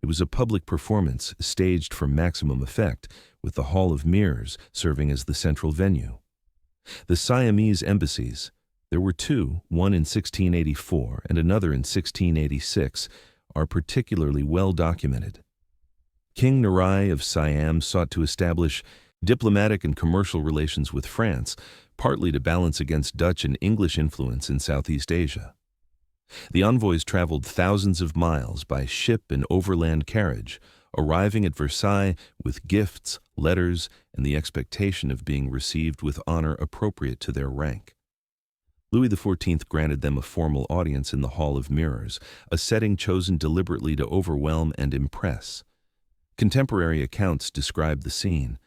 It was a public performance staged for maximum effect, with the Hall of Mirrors serving as the central venue. The Siamese embassies, there were two, one in 1684 and another in 1686, are particularly well documented. King Narai of Siam sought to establish diplomatic and commercial relations with France, partly to balance against Dutch and English influence in Southeast Asia. The envoys traveled thousands of miles by ship and overland carriage, arriving at Versailles with gifts, letters, and the expectation of being received with honor appropriate to their rank. Louis XIV granted them a formal audience in the Hall of Mirrors, a setting chosen deliberately to overwhelm and impress. Contemporary accounts describe the scene.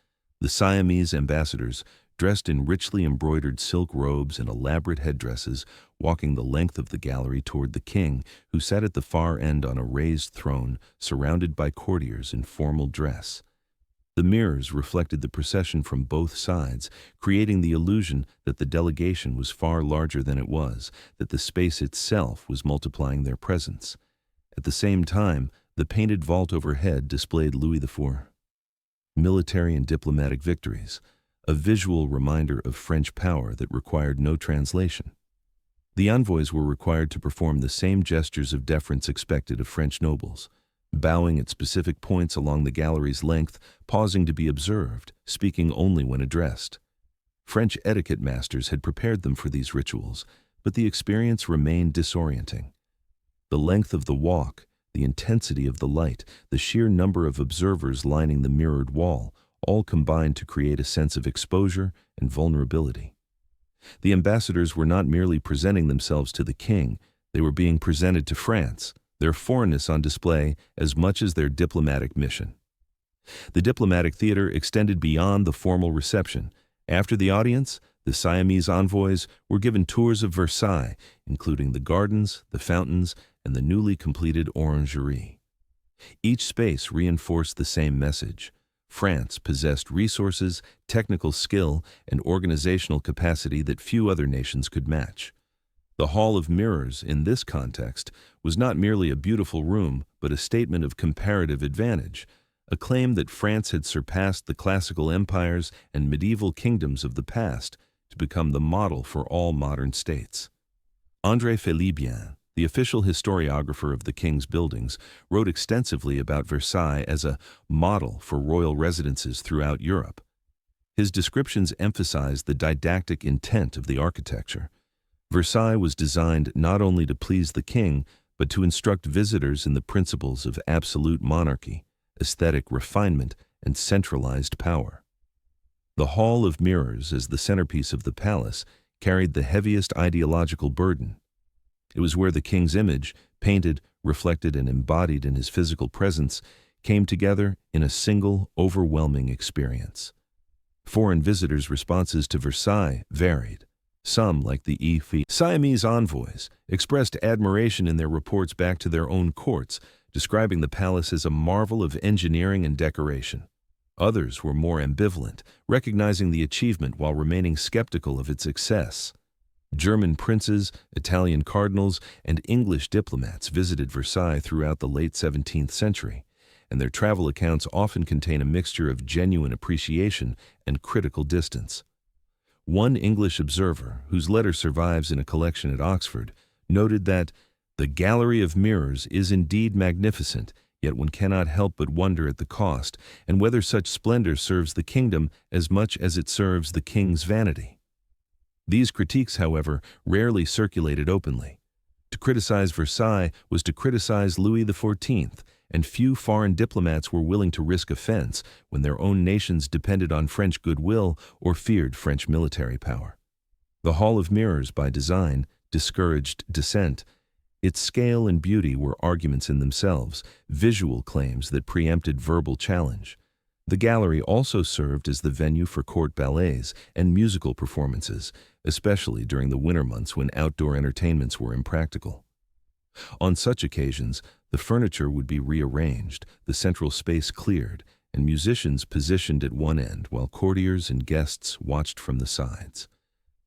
The Siamese ambassadors, dressed in richly embroidered silk robes and elaborate headdresses, walking the length of the gallery toward the king, who sat at the far end on a raised throne, surrounded by courtiers in formal dress. The mirrors reflected the procession from both sides, creating the illusion that the delegation was far larger than it was, that the space itself was multiplying their presence. At the same time, the painted vault overhead displayed Louis XIV military and diplomatic victories, a visual reminder of French power that required no translation. The envoys were required to perform the same gestures of deference expected of French nobles, bowing at specific points along the gallery's length, pausing to be observed, speaking only when addressed. French etiquette masters had prepared them for these rituals, but the experience remained disorienting. The length of the walk, the intensity of the light, the sheer number of observers lining the mirrored wall, all combined to create a sense of exposure and vulnerability. The ambassadors were not merely presenting themselves to the king, they were being presented to France, their foreignness on display as much as their diplomatic mission. The diplomatic theater extended beyond the formal reception. After the audience, the Siamese envoys were given tours of Versailles, including the gardens, the fountains, and the newly completed orangerie. Each space reinforced the same message. France possessed resources, technical skill, and organizational capacity that few other nations could match. The Hall of Mirrors, in this context, was not merely a beautiful room, but a statement of comparative advantage, a claim that France had surpassed the classical empires and medieval kingdoms of the past to become the model for all modern states. André Philibien, the official historiographer of the king's buildings, wrote extensively about Versailles as a model for royal residences throughout Europe. His descriptions emphasized the didactic intent of the architecture. Versailles was designed not only to please the king, but to instruct visitors in the principles of absolute monarchy, aesthetic refinement, and centralized power. The Hall of Mirrors, as the centerpiece of the palace, carried the heaviest ideological burden. It was where the king's image, painted, reflected, and embodied in his physical presence, came together in a single, overwhelming experience. Foreign visitors' responses to Versailles varied. Some, like the Siamese envoys, expressed admiration in their reports back to their own courts, describing the palace as a marvel of engineering and decoration. Others were more ambivalent, recognizing the achievement while remaining skeptical of its success. German princes, Italian cardinals, and English diplomats visited Versailles throughout the late 17th century, and their travel accounts often contain a mixture of genuine appreciation and critical distance. One English observer, whose letter survives in a collection at Oxford, noted that the Gallery of Mirrors is indeed magnificent, yet one cannot help but wonder at the cost and whether such splendor serves the kingdom as much as it serves the king's vanity. These critiques, however, rarely circulated openly. To criticize Versailles was to criticize Louis XIV, and few foreign diplomats were willing to risk offense when their own nations depended on French goodwill or feared French military power. The Hall of Mirrors, by design, discouraged dissent. Its scale and beauty were arguments in themselves, visual claims that preempted verbal challenge. The gallery also served as the venue for court ballets and musical performances, especially during the winter months when outdoor entertainments were impractical. On such occasions, the furniture would be rearranged, the central space cleared, and musicians positioned at one end while courtiers and guests watched from the sides.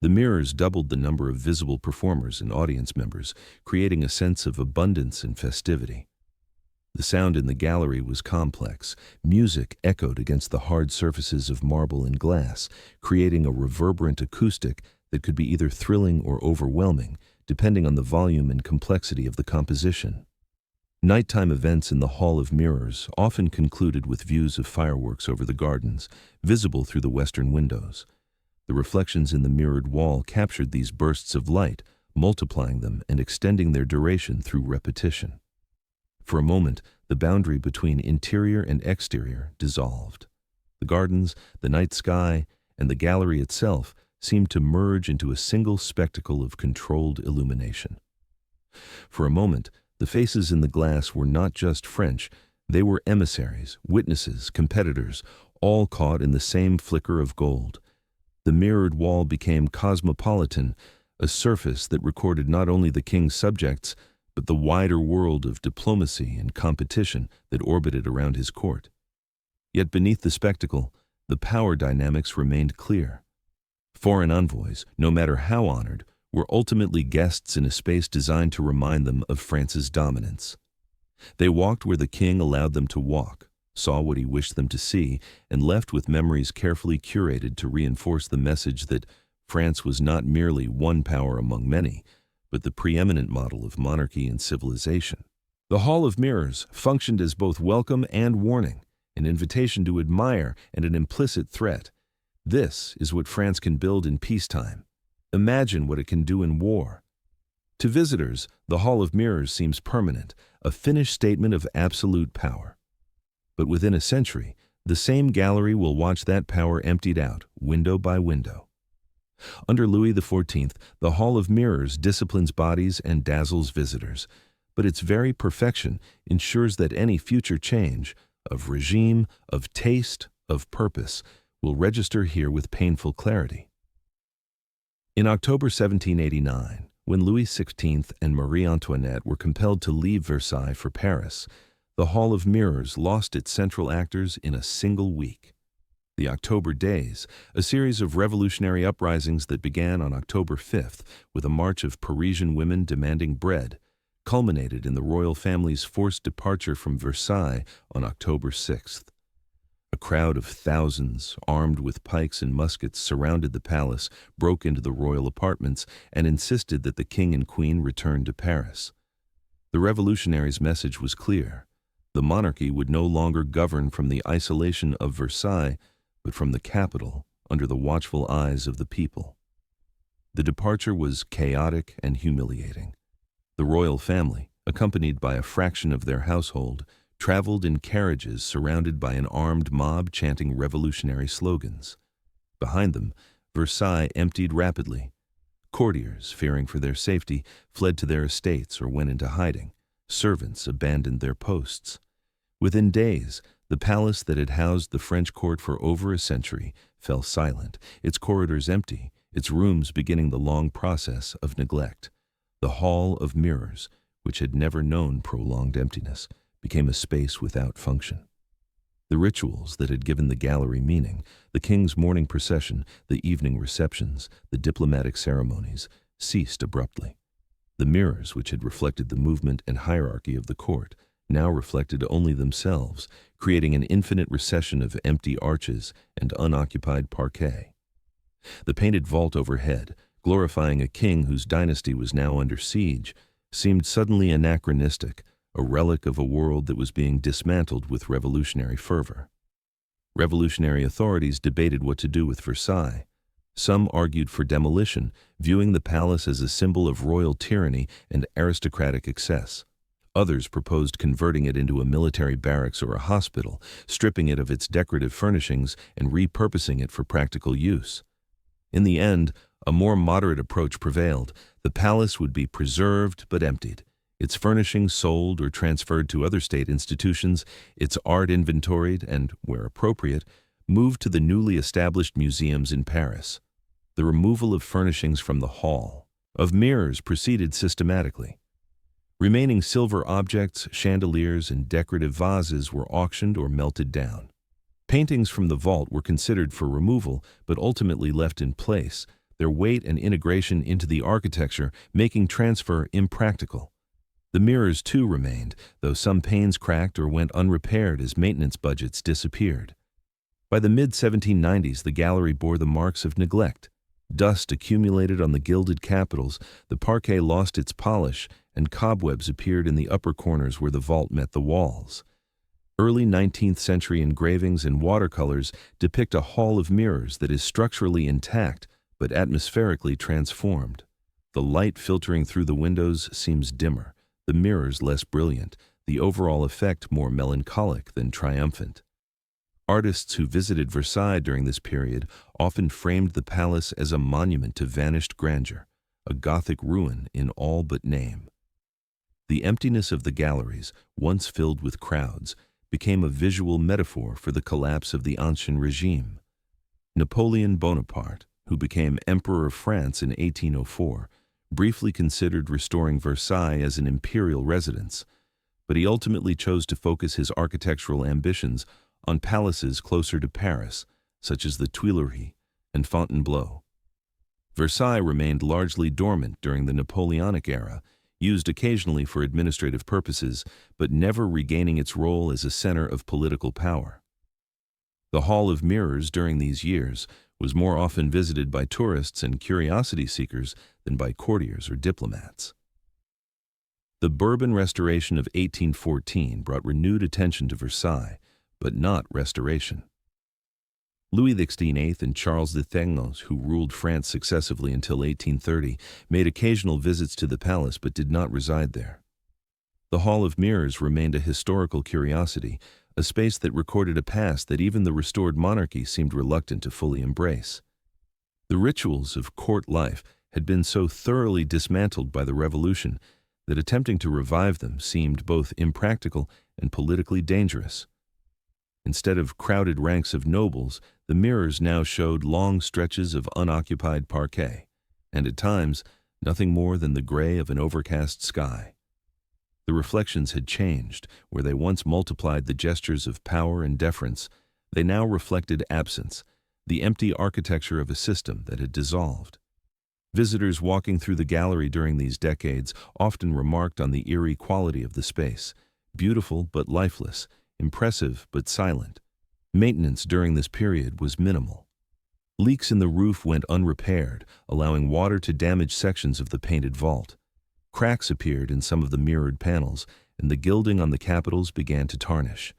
The mirrors doubled the number of visible performers and audience members, creating a sense of abundance and festivity. The sound in the gallery was complex. Music echoed against the hard surfaces of marble and glass, creating a reverberant acoustic that could be either thrilling or overwhelming, depending on the volume and complexity of the composition. Nighttime events in the Hall of Mirrors often concluded with views of fireworks over the gardens, visible through the western windows. The reflections in the mirrored wall captured these bursts of light, multiplying them and extending their duration through repetition. For a moment, the boundary between interior and exterior dissolved. The gardens, the night sky, and the gallery itself seemed to merge into a single spectacle of controlled illumination. For a moment, the faces in the glass were not just French, they were emissaries, witnesses, competitors, all caught in the same flicker of gold. The mirrored wall became cosmopolitan, a surface that recorded not only the king's subjects, but the wider world of diplomacy and competition that orbited around his court. Yet beneath the spectacle, the power dynamics remained clear. Foreign envoys, no matter how honored, were ultimately guests in a space designed to remind them of France's dominance. They walked where the king allowed them to walk, saw what he wished them to see, and left with memories carefully curated to reinforce the message that France was not merely one power among many, but the preeminent model of monarchy and civilization. The Hall of Mirrors functioned as both welcome and warning, an invitation to admire and an implicit threat. This is what France can build in peacetime. Imagine what it can do in war. To visitors, the Hall of Mirrors seems permanent, a finished statement of absolute power. But within a century, the same gallery will watch that power emptied out, window by window. Under Louis XIV, the Hall of Mirrors disciplines bodies and dazzles visitors, but its very perfection ensures that any future change, of regime, of taste, of purpose, will register here with painful clarity. In October 1789, when Louis XVI and Marie Antoinette were compelled to leave Versailles for Paris, the Hall of Mirrors lost its central actors in a single week. The October Days, a series of revolutionary uprisings that began on October 5th with a march of Parisian women demanding bread, culminated in the royal family's forced departure from Versailles on October 6th. A crowd of thousands, armed with pikes and muskets, surrounded the palace, broke into the royal apartments, and insisted that the king and queen return to Paris. The revolutionaries' message was clear. The monarchy would no longer govern from the isolation of Versailles, but from the capital, under the watchful eyes of the people. The departure was chaotic and humiliating. The royal family, accompanied by a fraction of their household, traveled in carriages surrounded by an armed mob chanting revolutionary slogans. Behind them, Versailles emptied rapidly. Courtiers, fearing for their safety, fled to their estates or went into hiding. Servants abandoned their posts. Within days, the palace that had housed the French court for over a century fell silent, its corridors empty, its rooms beginning the long process of neglect. The Hall of Mirrors, which had never known prolonged emptiness, became a space without function. The rituals that had given the gallery meaning, the king's morning procession, the evening receptions, the diplomatic ceremonies, ceased abruptly. The mirrors, which had reflected the movement and hierarchy of the court, now reflected only themselves, creating an infinite recession of empty arches and unoccupied parquet. The painted vault overhead, glorifying a king whose dynasty was now under siege, seemed suddenly anachronistic, a relic of a world that was being dismantled with revolutionary fervor. Revolutionary authorities debated what to do with Versailles. Some argued for demolition, viewing the palace as a symbol of royal tyranny and aristocratic excess. Others proposed converting it into a military barracks or a hospital, stripping it of its decorative furnishings and repurposing it for practical use. In the end, a more moderate approach prevailed. The palace would be preserved but emptied, its furnishings sold or transferred to other state institutions, its art inventoried and, where appropriate, moved to the newly established museums in Paris. The removal of furnishings from the hall of mirrors proceeded systematically. Remaining silver objects, chandeliers, and decorative vases were auctioned or melted down. Paintings from the vault were considered for removal, but ultimately left in place, their weight and integration into the architecture making transfer impractical. The mirrors, too, remained, though some panes cracked or went unrepaired as maintenance budgets disappeared. By the mid-1790s, the gallery bore the marks of neglect. Dust accumulated on the gilded capitals, the parquet lost its polish, and cobwebs appeared in the upper corners where the vault met the walls. Early 19th century engravings and watercolors depict a hall of mirrors that is structurally intact but atmospherically transformed. The light filtering through the windows seems dimmer, the mirrors less brilliant, the overall effect more melancholic than triumphant. Artists who visited Versailles during this period often framed the palace as a monument to vanished grandeur, a Gothic ruin in all but name. The emptiness of the galleries, once filled with crowds, became a visual metaphor for the collapse of the Ancien Regime. Napoleon Bonaparte, who became Emperor of France in 1804, briefly considered restoring Versailles as an imperial residence, but he ultimately chose to focus his architectural ambitions on palaces closer to Paris, such as the Tuileries and Fontainebleau. Versailles remained largely dormant during the Napoleonic era, used occasionally for administrative purposes, but never regaining its role as a center of political power. The Hall of Mirrors during these years was more often visited by tourists and curiosity seekers than by courtiers or diplomats. The Bourbon Restoration of 1814 brought renewed attention to Versailles, but not restoration. Louis XIV and Charles Le Brun, who ruled France successively until 1830, made occasional visits to the palace but did not reside there. The Hall of Mirrors remained a historical curiosity, a space that recorded a past that even the restored monarchy seemed reluctant to fully embrace. The rituals of court life had been so thoroughly dismantled by the Revolution that attempting to revive them seemed both impractical and politically dangerous. Instead of crowded ranks of nobles, the mirrors now showed long stretches of unoccupied parquet, and at times, nothing more than the gray of an overcast sky. The reflections had changed. Where they once multiplied the gestures of power and deference, they now reflected absence, the empty architecture of a system that had dissolved. Visitors walking through the gallery during these decades often remarked on the eerie quality of the space, beautiful but lifeless, impressive but silent. Maintenance during this period was minimal. Leaks in the roof went unrepaired, allowing water to damage sections of the painted vault. Cracks appeared in some of the mirrored panels, and the gilding on the capitals began to tarnish.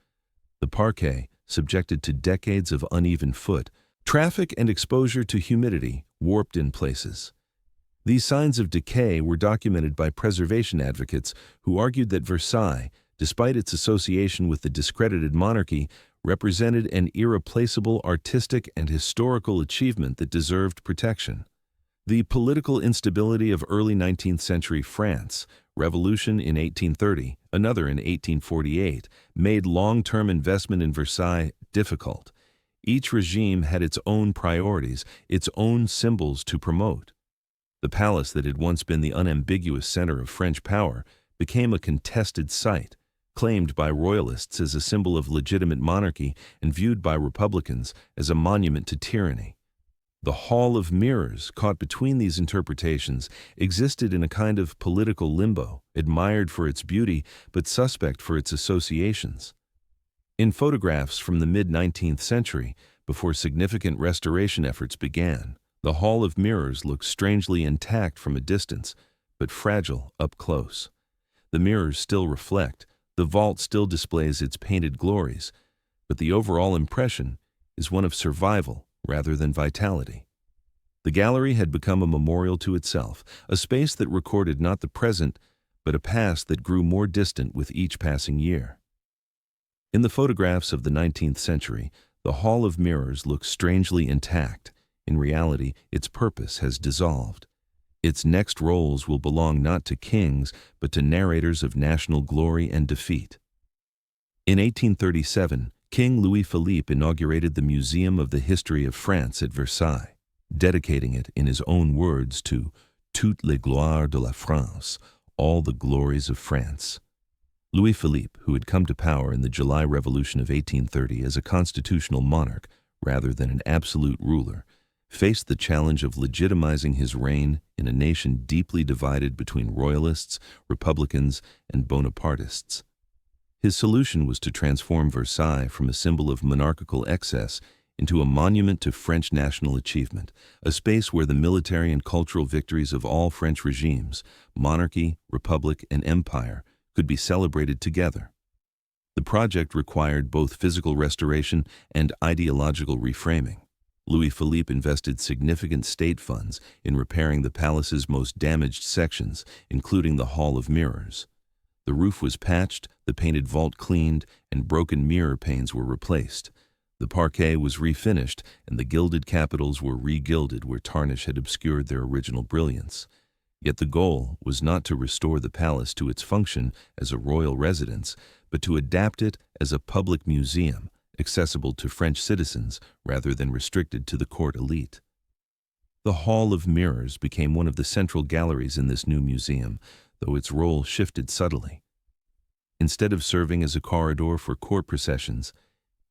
The parquet, subjected to decades of uneven foot, traffic and exposure to humidity, warped in places. These signs of decay were documented by preservation advocates who argued that Versailles, despite its association with the discredited monarchy, represented an irreplaceable artistic and historical achievement that deserved protection. The political instability of early 19th century France, revolution in 1830, another in 1848, made long-term investment in Versailles difficult. Each regime had its own priorities, its own symbols to promote. The palace that had once been the unambiguous center of French power became a contested site, claimed by royalists as a symbol of legitimate monarchy and viewed by Republicans as a monument to tyranny. The Hall of Mirrors, caught between these interpretations, existed in a kind of political limbo, admired for its beauty but suspect for its associations. In photographs from the mid-19th century, before significant restoration efforts began, The Hall of Mirrors looks strangely intact from a distance, but fragile up close. The mirrors still reflect, the vault still displays its painted glories, but the overall impression is one of survival rather than vitality. The gallery had become a memorial to itself, a space that recorded not the present, but a past that grew more distant with each passing year. In the photographs of the 19th century, the Hall of Mirrors looks strangely intact. In reality, its purpose has dissolved. Its next roles will belong not to kings, but to narrators of national glory and defeat. In 1837, King Louis Philippe inaugurated the Museum of the History of France at Versailles, dedicating it, in his own words, to toutes les gloires de la France, all the glories of France. Louis Philippe, who had come to power in the July Revolution of 1830 as a constitutional monarch rather than an absolute ruler, faced the challenge of legitimizing his reign in a nation deeply divided between royalists, republicans, and Bonapartists. His solution was to transform Versailles from a symbol of monarchical excess into a monument to French national achievement, a space where the military and cultural victories of all French regimes, monarchy, republic, and empire, could be celebrated together. The project required both physical restoration and ideological reframing. Louis Philippe invested significant state funds in repairing the palace's most damaged sections, including the Hall of Mirrors. The roof was patched, the painted vault cleaned, and broken mirror panes were replaced. The parquet was refinished, and the gilded capitals were re-gilded where tarnish had obscured their original brilliance. Yet the goal was not to restore the palace to its function as a royal residence, but to adapt it as a public museum, accessible to French citizens rather than restricted to the court elite. The Hall of Mirrors became one of the central galleries in this new museum, though its role shifted subtly. Instead of serving as a corridor for court processions,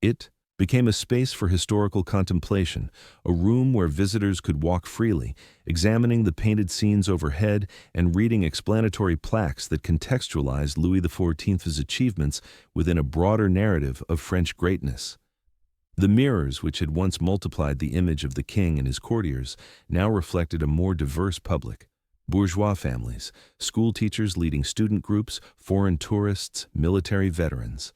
it became a space for historical contemplation, a room where visitors could walk freely, examining the painted scenes overhead and reading explanatory plaques that contextualized Louis XIV's achievements within a broader narrative of French greatness. The mirrors, which had once multiplied the image of the king and his courtiers, now reflected a more diverse public: bourgeois families, school teachers leading student groups, foreign tourists, military veterans.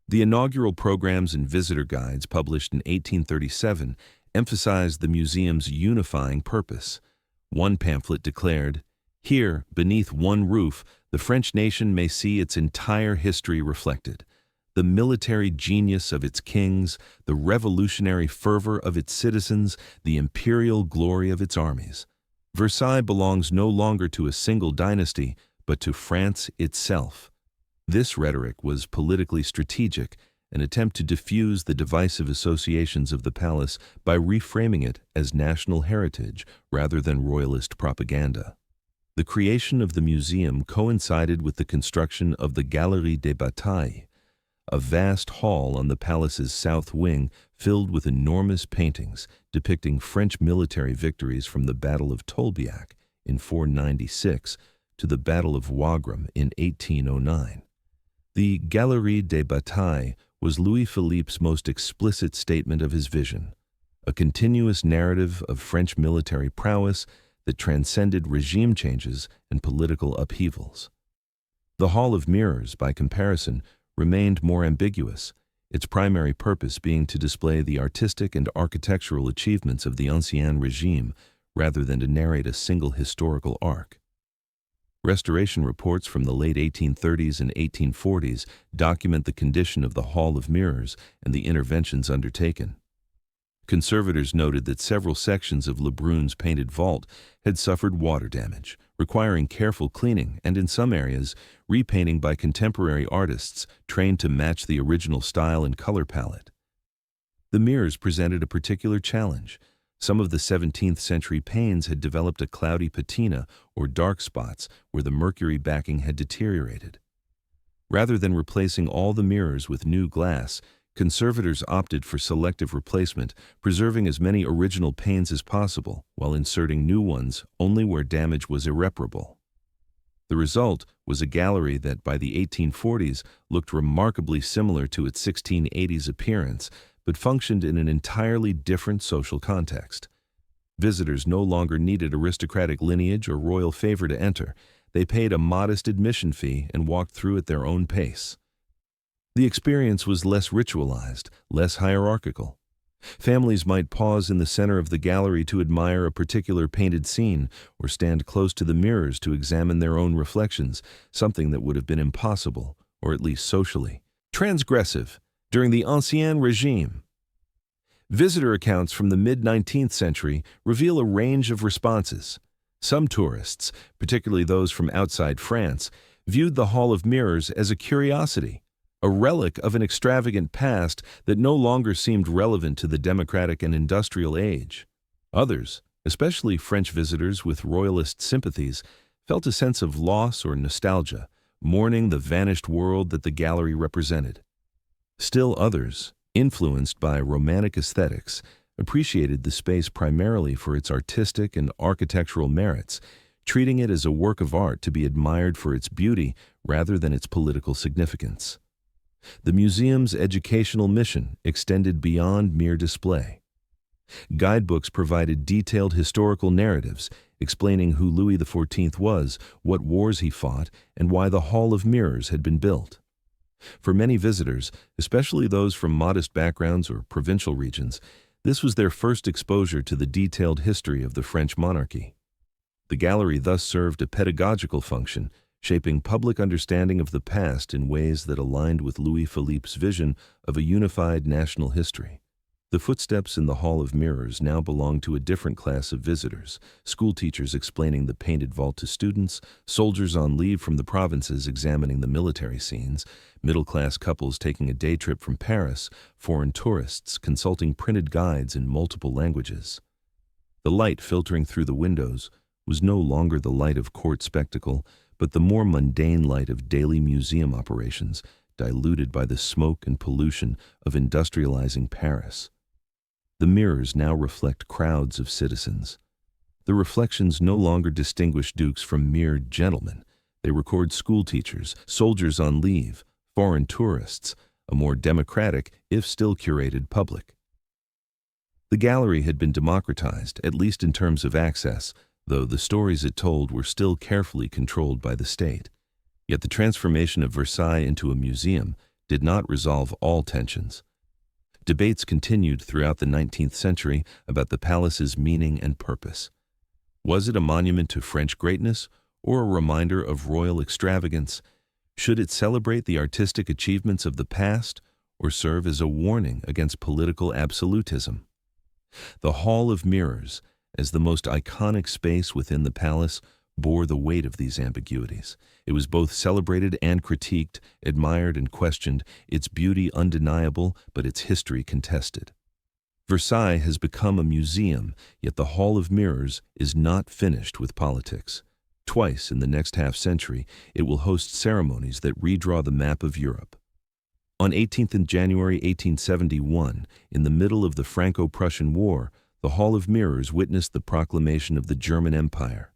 The inaugural programs and visitor guides published in 1837 emphasized the museum's unifying purpose. One pamphlet declared, "Here, beneath one roof, the French nation may see its entire history reflected. The military genius of its kings, the revolutionary fervor of its citizens, the imperial glory of its armies. Versailles belongs no longer to a single dynasty, but to France itself." This rhetoric was politically strategic, an attempt to diffuse the divisive associations of the palace by reframing it as national heritage rather than royalist propaganda. The creation of the museum coincided with the construction of the Galerie des Batailles, a vast hall on the palace's south wing filled with enormous paintings depicting French military victories from the Battle of Tolbiac in 496 to the Battle of Wagram in 1809. The Galerie des Batailles was Louis Philippe's most explicit statement of his vision, a continuous narrative of French military prowess that transcended regime changes and political upheavals. The Hall of Mirrors, by comparison, remained more ambiguous, its primary purpose being to display the artistic and architectural achievements of the Ancien regime rather than to narrate a single historical arc. Restoration reports from the late 1830s and 1840s document the condition of the Hall of Mirrors and the interventions undertaken. Conservators noted that several sections of Le Brun's painted vault had suffered water damage, requiring careful cleaning and, in some areas, repainting by contemporary artists trained to match the original style and color palette. The mirrors presented a particular challenge. Some of the 17th century panes had developed a cloudy patina or dark spots where the mercury backing had deteriorated. Rather than replacing all the mirrors with new glass, conservators opted for selective replacement, preserving as many original panes as possible while inserting new ones only where damage was irreparable. The result was a gallery that by the 1840s looked remarkably similar to its 1680s appearance, but functioned in an entirely different social context. Visitors no longer needed aristocratic lineage or royal favor to enter. They paid a modest admission fee and walked through at their own pace. The experience was less ritualized, less hierarchical. Families might pause in the center of the gallery to admire a particular painted scene or stand close to the mirrors to examine their own reflections, something that would have been impossible, or at least socially transgressive, during the Ancien Régime. Visitor accounts from the mid-19th century reveal a range of responses. Some tourists, particularly those from outside France, viewed the Hall of Mirrors as a curiosity, a relic of an extravagant past that no longer seemed relevant to the democratic and industrial age. Others, especially French visitors with royalist sympathies, felt a sense of loss or nostalgia, mourning the vanished world that the gallery represented. Still others, influenced by Romantic aesthetics, appreciated the space primarily for its artistic and architectural merits, treating it as a work of art to be admired for its beauty rather than its political significance. The museum's educational mission extended beyond mere display. Guidebooks provided detailed historical narratives explaining who Louis XIV was, what wars he fought, and why the Hall of Mirrors had been built. For many visitors, especially those from modest backgrounds or provincial regions, this was their first exposure to the detailed history of the French monarchy. The gallery thus served a pedagogical function, shaping public understanding of the past in ways that aligned with Louis Philippe's vision of a unified national history. The footsteps in the Hall of Mirrors now belong to a different class of visitors, schoolteachers explaining the painted vault to students, soldiers on leave from the provinces examining the military scenes, middle-class couples taking a day trip from Paris, foreign tourists consulting printed guides in multiple languages. The light filtering through the windows was no longer the light of court spectacle, but the more mundane light of daily museum operations, diluted by the smoke and pollution of industrializing Paris. The mirrors now reflect crowds of citizens. The reflections no longer distinguish dukes from mere gentlemen. They record schoolteachers, soldiers on leave, foreign tourists, a more democratic, if still curated public. The gallery had been democratized, at least in terms of access, though the stories it told were still carefully controlled by the state. Yet the transformation of Versailles into a museum did not resolve all tensions. Debates continued throughout the 19th century about the palace's meaning and purpose. Was it a monument to French greatness or a reminder of royal extravagance? Should it celebrate the artistic achievements of the past or serve as a warning against political absolutism? The Hall of Mirrors, as the most iconic space within the palace, bore the weight of these ambiguities. It was both celebrated and critiqued, admired and questioned, its beauty undeniable, but its history contested. Versailles has become a museum, yet the Hall of Mirrors is not finished with politics. Twice in the next half-century, it will host ceremonies that redraw the map of Europe. On 18th January 1871, in the middle of the Franco-Prussian War, the Hall of Mirrors witnessed the proclamation of the German Empire.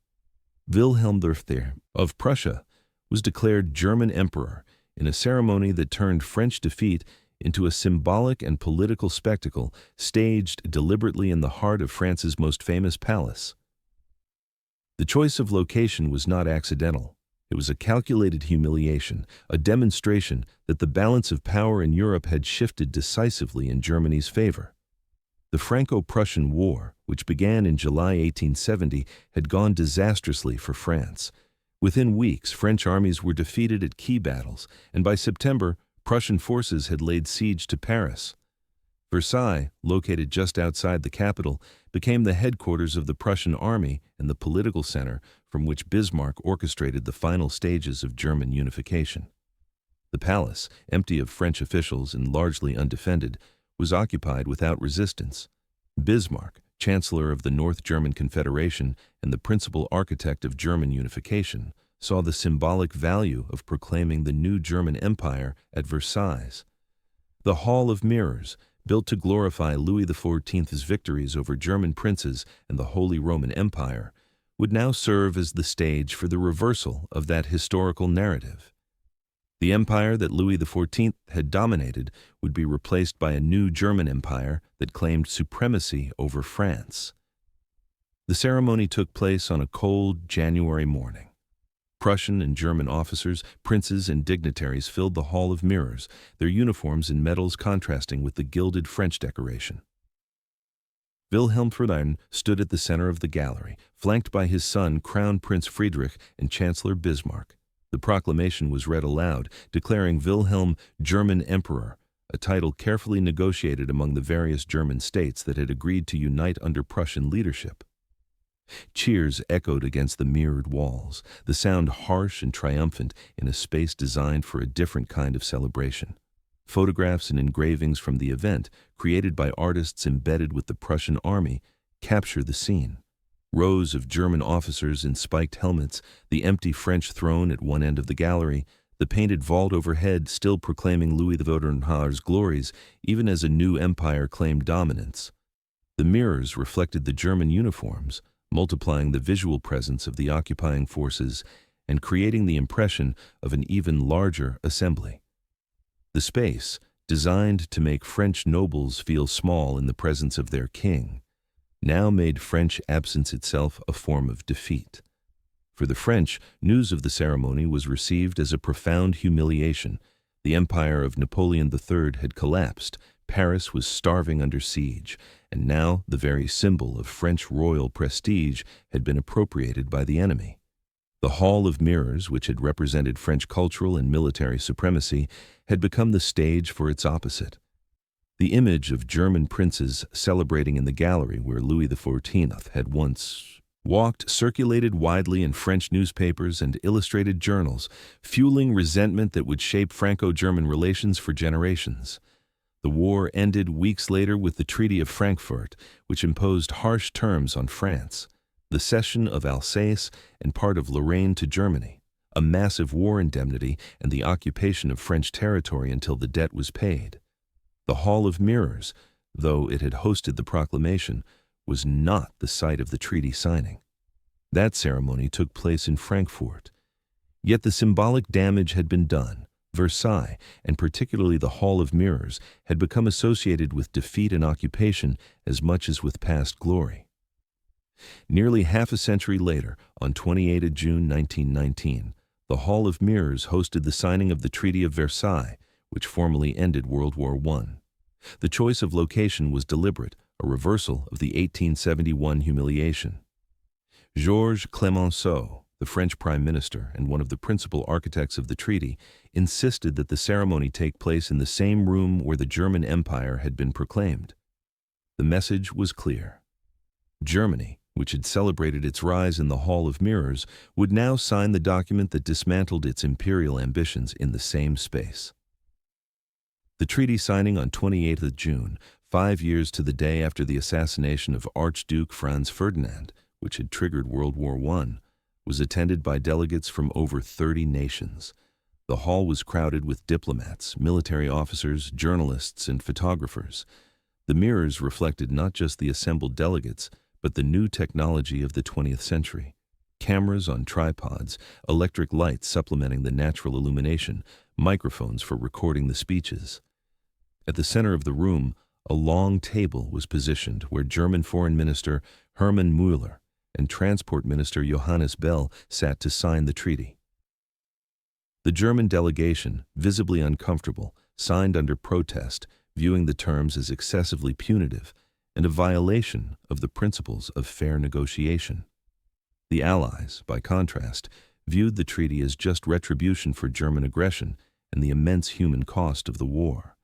Wilhelm III of Prussia was declared German emperor in a ceremony that turned French defeat into a symbolic and political spectacle staged deliberately in the heart of France's most famous palace. The choice of location was not accidental. It was a calculated humiliation, a demonstration that the balance of power in Europe had shifted decisively in Germany's favor. The Franco-Prussian War, which began in July 1870, had gone disastrously for France. Within weeks, French armies were defeated at key battles, and by September, Prussian forces had laid siege to Paris. Versailles, located just outside the capital, became the headquarters of the Prussian army and the political center from which Bismarck orchestrated the final stages of German unification. The palace, empty of French officials and largely undefended, was occupied without resistance. Bismarck, Chancellor of the North German Confederation and the principal architect of German unification, saw the symbolic value of proclaiming the new German Empire at Versailles. The Hall of Mirrors, built to glorify Louis XIV's victories over German princes and the Holy Roman Empire, would now serve as the stage for the reversal of that historical narrative. The empire that Louis XIV had dominated would be replaced by a new German empire that claimed supremacy over France. The ceremony took place on a cold January morning. Prussian and German officers, princes, and dignitaries filled the Hall of Mirrors, their uniforms and medals contrasting with the gilded French decoration. Wilhelm Friedrich stood at the center of the gallery, flanked by his son, Crown Prince Friedrich, and Chancellor Bismarck. The proclamation was read aloud, declaring Wilhelm German Emperor, a title carefully negotiated among the various German states that had agreed to unite under Prussian leadership. Cheers echoed against the mirrored walls, the sound harsh and triumphant in a space designed for a different kind of celebration. Photographs and engravings from the event, created by artists embedded with the Prussian army, capture the scene. Rows of German officers in spiked helmets, the empty French throne at one end of the gallery, the painted vault overhead still proclaiming Louis XIV's glories, even as a new empire claimed dominance. The mirrors reflected the German uniforms, multiplying the visual presence of the occupying forces and creating the impression of an even larger assembly. The space, designed to make French nobles feel small in the presence of their king, now made French absence itself a form of defeat. For the French, news of the ceremony was received as a profound humiliation. The empire of Napoleon III had collapsed, Paris was starving under siege, and now the very symbol of French royal prestige had been appropriated by the enemy. The Hall of Mirrors, which had represented French cultural and military supremacy, had become the stage for its opposite. The image of German princes celebrating in the gallery where Louis XIV had once walked circulated widely in French newspapers and illustrated journals, fueling resentment that would shape Franco-German relations for generations. The war ended weeks later with the Treaty of Frankfurt, which imposed harsh terms on France, the cession of Alsace and part of Lorraine to Germany, a massive war indemnity, and the occupation of French territory until the debt was paid. The Hall of Mirrors, though it had hosted the proclamation, was not the site of the treaty signing. That ceremony took place in Frankfurt. Yet the symbolic damage had been done. Versailles, and particularly the Hall of Mirrors, had become associated with defeat and occupation as much as with past glory. Nearly half a century later, on 28 June 1919, the Hall of Mirrors hosted the signing of the Treaty of Versailles, which formally ended World War I. The choice of location was deliberate, a reversal of the 1871 humiliation. Georges Clemenceau, the French Prime Minister and one of the principal architects of the treaty, insisted that the ceremony take place in the same room where the German Empire had been proclaimed. The message was clear. Germany, which had celebrated its rise in the Hall of Mirrors, would now sign the document that dismantled its imperial ambitions in the same space. The treaty signing on 28 June, 5 years to the day after the assassination of Archduke Franz Ferdinand, which had triggered World War I, was attended by delegates from over 30 nations. The hall was crowded with diplomats, military officers, journalists, and photographers. The mirrors reflected not just the assembled delegates, but the new technology of the 20th century. Cameras on tripods, electric lights supplementing the natural illumination, microphones for recording the speeches. At the center of the room, a long table was positioned where German Foreign Minister Hermann Müller and Transport Minister Johannes Bell sat to sign the treaty. The German delegation, visibly uncomfortable, signed under protest, viewing the terms as excessively punitive and a violation of the principles of fair negotiation. The Allies, by contrast, viewed the treaty as just retribution for German aggression and the immense human cost of the war.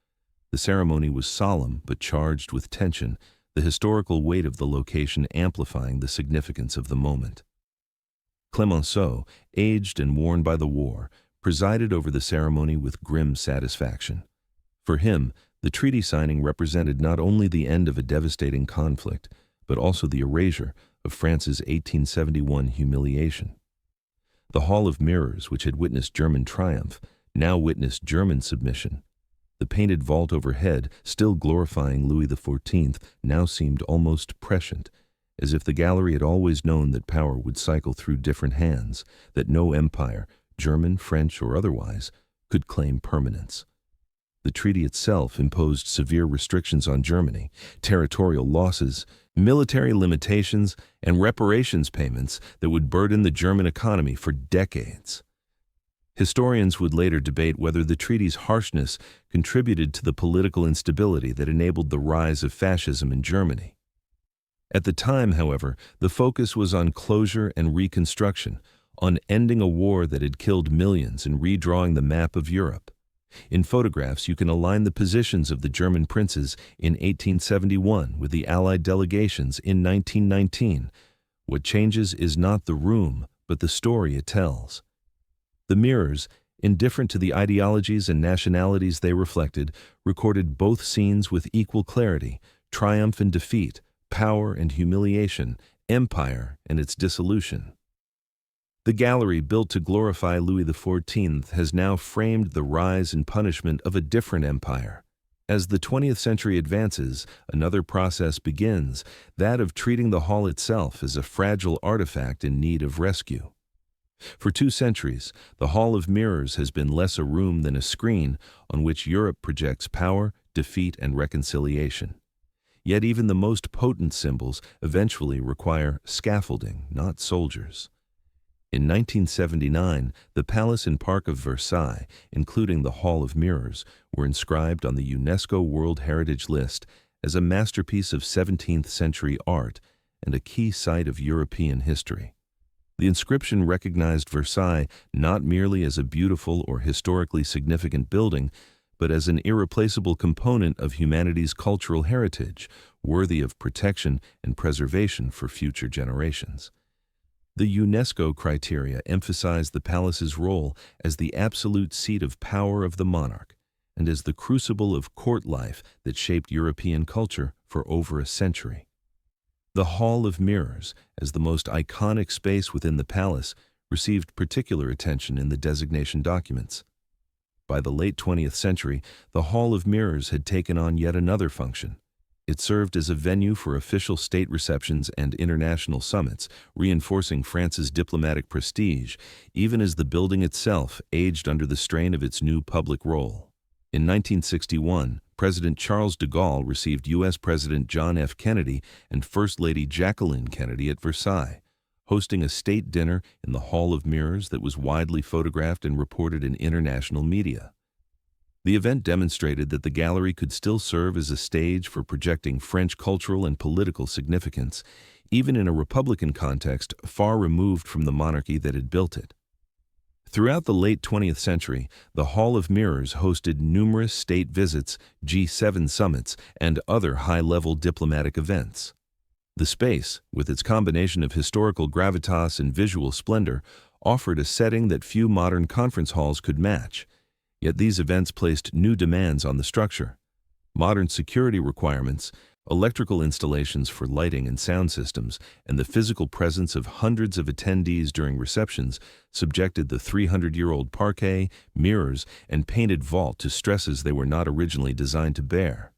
The ceremony was solemn but charged with tension, the historical weight of the location amplifying the significance of the moment. Clemenceau, aged and worn by the war, presided over the ceremony with grim satisfaction. For him, the treaty signing represented not only the end of a devastating conflict, but also the erasure of France's 1871 humiliation. The Hall of Mirrors, which had witnessed German triumph, now witnessed German submission. The painted vault overhead, still glorifying Louis XIV, now seemed almost prescient, as if the gallery had always known that power would cycle through different hands, that no empire, German, French, or otherwise, could claim permanence. The treaty itself imposed severe restrictions on Germany, territorial losses, military limitations, and reparations payments that would burden the German economy for decades. Historians would later debate whether the treaty's harshness contributed to the political instability that enabled the rise of fascism in Germany. At the time, however, the focus was on closure and reconstruction, on ending a war that had killed millions and redrawing the map of Europe. In photographs, you can align the positions of the German princes in 1871 with the Allied delegations in 1919. What changes is not the room, but the story it tells. The mirrors, indifferent to the ideologies and nationalities they reflected, recorded both scenes with equal clarity: triumph and defeat, power and humiliation, empire and its dissolution. The gallery, built to glorify Louis XIV, has now framed the rise and punishment of a different empire. As the 20th century advances, another process begins, that of treating the hall itself as a fragile artifact in need of rescue. For 2 centuries, the Hall of Mirrors has been less a room than a screen on which Europe projects power, defeat, and reconciliation. Yet even the most potent symbols eventually require scaffolding, not soldiers. In 1979, the palace and park of Versailles, including the Hall of Mirrors, were inscribed on the UNESCO World Heritage List as a masterpiece of 17th century art and a key site of European history. The inscription recognized Versailles not merely as a beautiful or historically significant building, but as an irreplaceable component of humanity's cultural heritage, worthy of protection and preservation for future generations. The UNESCO criteria emphasize the palace's role as the absolute seat of power of the monarch and as the crucible of court life that shaped European culture for over a century. The Hall of Mirrors, as the most iconic space within the palace, received particular attention in the designation documents. By the late 20th century, the Hall of Mirrors had taken on yet another function. It served as a venue for official state receptions and international summits, reinforcing France's diplomatic prestige, even as the building itself aged under the strain of its new public role. In 1961, President Charles de Gaulle received U.S. President John F. Kennedy and First Lady Jacqueline Kennedy at Versailles, hosting a state dinner in the Hall of Mirrors that was widely photographed and reported in international media. The event demonstrated that the gallery could still serve as a stage for projecting French cultural and political significance, even in a Republican context far removed from the monarchy that had built it. Throughout the late 20th century, the Hall of Mirrors hosted numerous state visits, G7 summits, and other high-level diplomatic events. The space, with its combination of historical gravitas and visual splendor, offered a setting that few modern conference halls could match. Yet these events placed new demands on the structure. Modern security requirements, electrical installations for lighting and sound systems, and the physical presence of hundreds of attendees during receptions subjected the 300-year-old parquet, mirrors, and painted vault to stresses they were not originally designed to bear.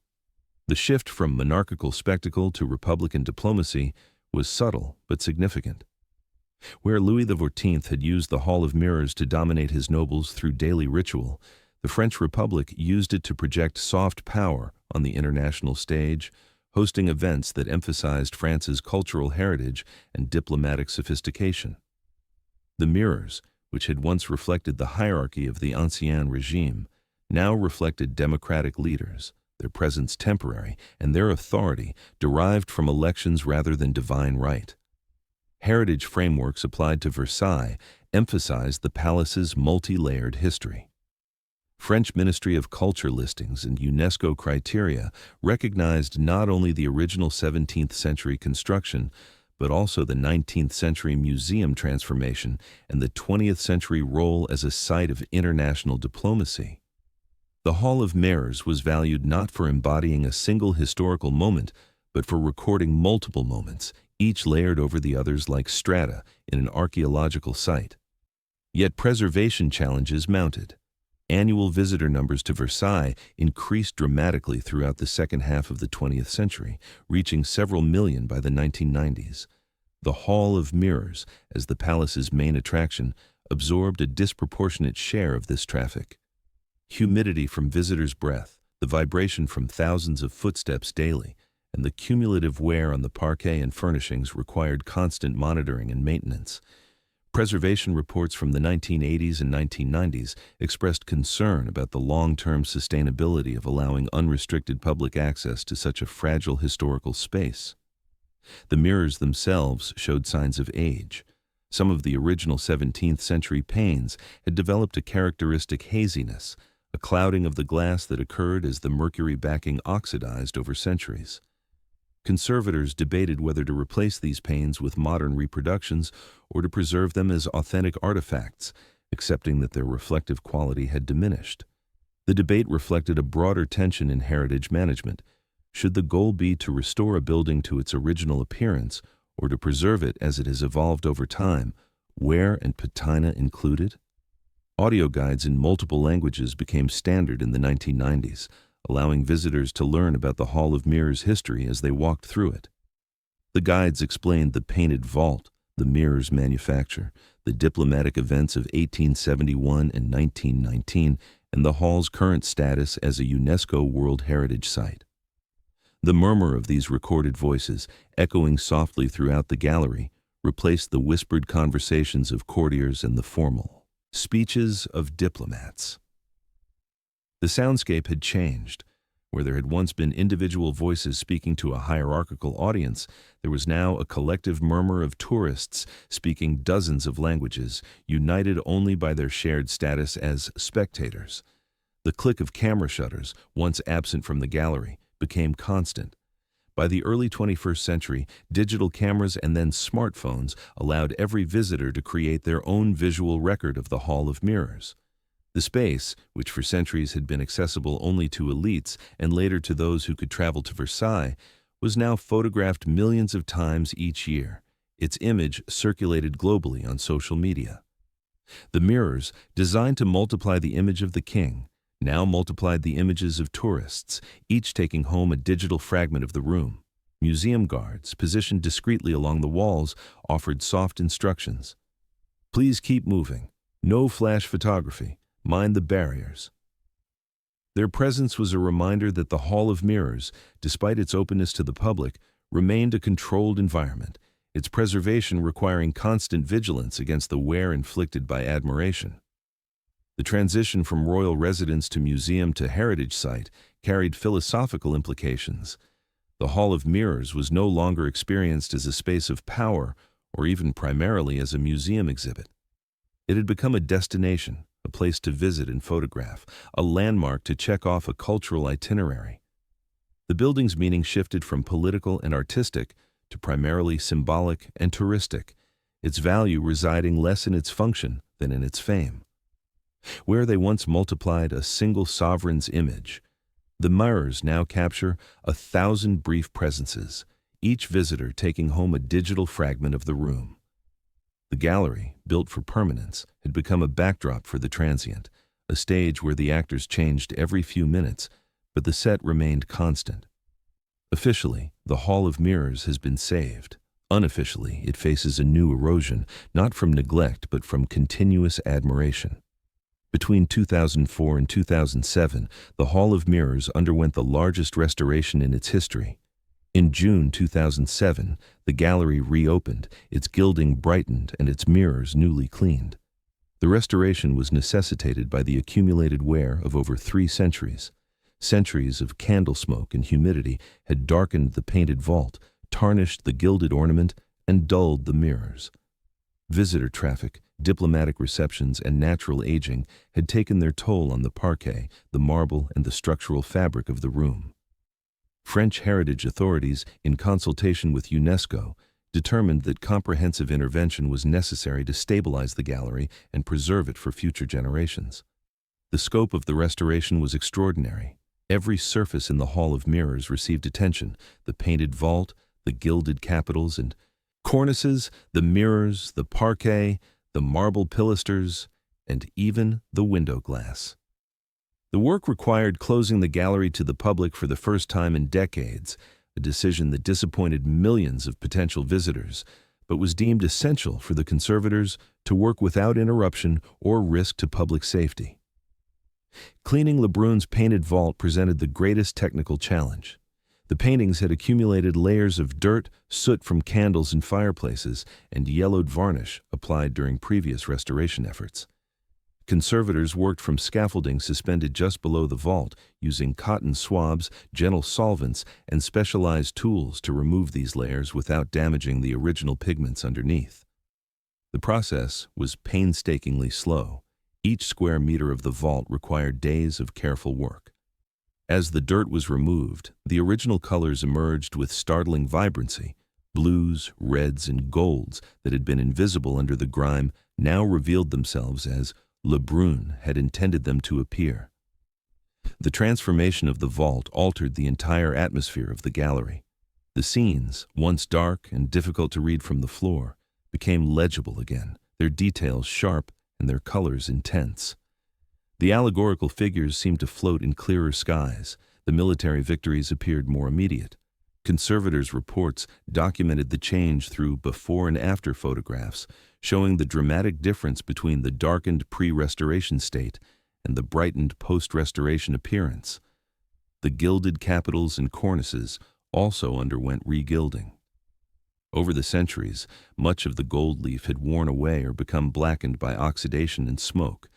The shift from monarchical spectacle to republican diplomacy was subtle but significant. Where Louis XIV had used the Hall of Mirrors to dominate his nobles through daily ritual, the French Republic used it to project soft power on the international stage, hosting events that emphasized France's cultural heritage and diplomatic sophistication. The mirrors, which had once reflected the hierarchy of the Ancien Regime, now reflected democratic leaders, their presence temporary, and their authority derived from elections rather than divine right. Heritage frameworks applied to Versailles emphasized the palace's multi-layered history. French Ministry of Culture listings and UNESCO criteria recognized not only the original 17th century construction, but also the 19th century museum transformation and the 20th century role as a site of international diplomacy. The Hall of Mirrors was valued not for embodying a single historical moment, but for recording multiple moments, each layered over the others like strata in an archaeological site. Yet preservation challenges mounted. Annual visitor numbers to Versailles increased dramatically throughout the second half of the 20th century, reaching several million by the 1990s. The Hall of Mirrors, as the palace's main attraction, absorbed a disproportionate share of this traffic. Humidity from visitors' breath, the vibration from thousands of footsteps daily, and the cumulative wear on the parquet and furnishings required constant monitoring and maintenance. Preservation reports from the 1980s and 1990s expressed concern about the long-term sustainability of allowing unrestricted public access to such a fragile historical space. The mirrors themselves showed signs of age. Some of the original 17th century panes had developed a characteristic haziness, a clouding of the glass that occurred as the mercury backing oxidized over centuries. Conservators debated whether to replace these panes with modern reproductions or to preserve them as authentic artifacts, accepting that their reflective quality had diminished. The debate reflected a broader tension in heritage management. Should the goal be to restore a building to its original appearance or to preserve it as it has evolved over time, wear and patina included? Audio guides in multiple languages became standard in the 1990s, allowing visitors to learn about the Hall of Mirrors' history as they walked through it. The guides explained the painted vault, the mirror's manufacture, the diplomatic events of 1871 and 1919, and the hall's current status as a UNESCO World Heritage Site. The murmur of these recorded voices, echoing softly throughout the gallery, replaced the whispered conversations of courtiers and the formal speeches of diplomats. The soundscape had changed. Where there had once been individual voices speaking to a hierarchical audience, there was now a collective murmur of tourists speaking dozens of languages, united only by their shared status as spectators. The click of camera shutters, once absent from the gallery, became constant. By the early 21st century, digital cameras and then smartphones allowed every visitor to create their own visual record of the Hall of Mirrors. The space, which for centuries had been accessible only to elites and later to those who could travel to Versailles, was now photographed millions of times each year. Its image circulated globally on social media. The mirrors, designed to multiply the image of the king, now multiplied the images of tourists, each taking home a digital fragment of the room. Museum guards, positioned discreetly along the walls, offered soft instructions. Please keep moving. No flash photography. Mind the barriers. Their presence was a reminder that the Hall of Mirrors, despite its openness to the public, remained a controlled environment, its preservation requiring constant vigilance against the wear inflicted by admiration. The transition from royal residence to museum to heritage site carried philosophical implications. The Hall of Mirrors was no longer experienced as a space of power or even primarily as a museum exhibit. It had become a destination, a place to visit and photograph, a landmark to check off a cultural itinerary. The building's meaning shifted from political and artistic to primarily symbolic and touristic, its value residing less in its function than in its fame. Where they once multiplied a single sovereign's image, the mirrors now capture 1,000 brief presences, each visitor taking home a digital fragment of the room. The gallery, built for permanence, had become a backdrop for the transient, a stage where the actors changed every few minutes, but the set remained constant. Officially, the Hall of Mirrors has been saved. Unofficially, it faces a new erosion, not from neglect but from continuous admiration. Between 2004 and 2007, the Hall of Mirrors underwent the largest restoration in its history. In June 2007, the gallery reopened, its gilding brightened and its mirrors newly cleaned. The restoration was necessitated by the accumulated wear of over 3 centuries. Centuries of candle smoke and humidity had darkened the painted vault, tarnished the gilded ornament, and dulled the mirrors. Visitor traffic, diplomatic receptions, and natural aging had taken their toll on the parquet, the marble, and the structural fabric of the room. French heritage authorities, in consultation with UNESCO, determined that comprehensive intervention was necessary to stabilize the gallery and preserve it for future generations. The scope of the restoration was extraordinary. Every surface in the Hall of Mirrors received attention: the painted vault, the gilded capitals and cornices, the mirrors, the parquet, the marble pilasters, and even the window glass. The work required closing the gallery to the public for the first time in decades, a decision that disappointed millions of potential visitors, but was deemed essential for the conservators to work without interruption or risk to public safety. Cleaning Le Brun's painted vault presented the greatest technical challenge. The paintings had accumulated layers of dirt, soot from candles and fireplaces, and yellowed varnish applied during previous restoration efforts. Conservators worked from scaffolding suspended just below the vault, using cotton swabs, gentle solvents, and specialized tools to remove these layers without damaging the original pigments underneath. The process was painstakingly slow. Each square meter of the vault required days of careful work. As the dirt was removed, the original colors emerged with startling vibrancy. Blues, reds, and golds that had been invisible under the grime now revealed themselves as Le Brun had intended them to appear. The transformation of the vault altered the entire atmosphere of the gallery. The scenes, once dark and difficult to read from the floor, became legible again, their details sharp and their colors intense. The allegorical figures seemed to float in clearer skies. The military victories appeared more immediate. Conservators' reports documented the change through before and after photographs, showing the dramatic difference between the darkened pre-restoration state and the brightened post-restoration appearance. The gilded capitals and cornices also underwent re-gilding. Over the centuries, much of the gold leaf had worn away or become blackened by oxidation and smoke.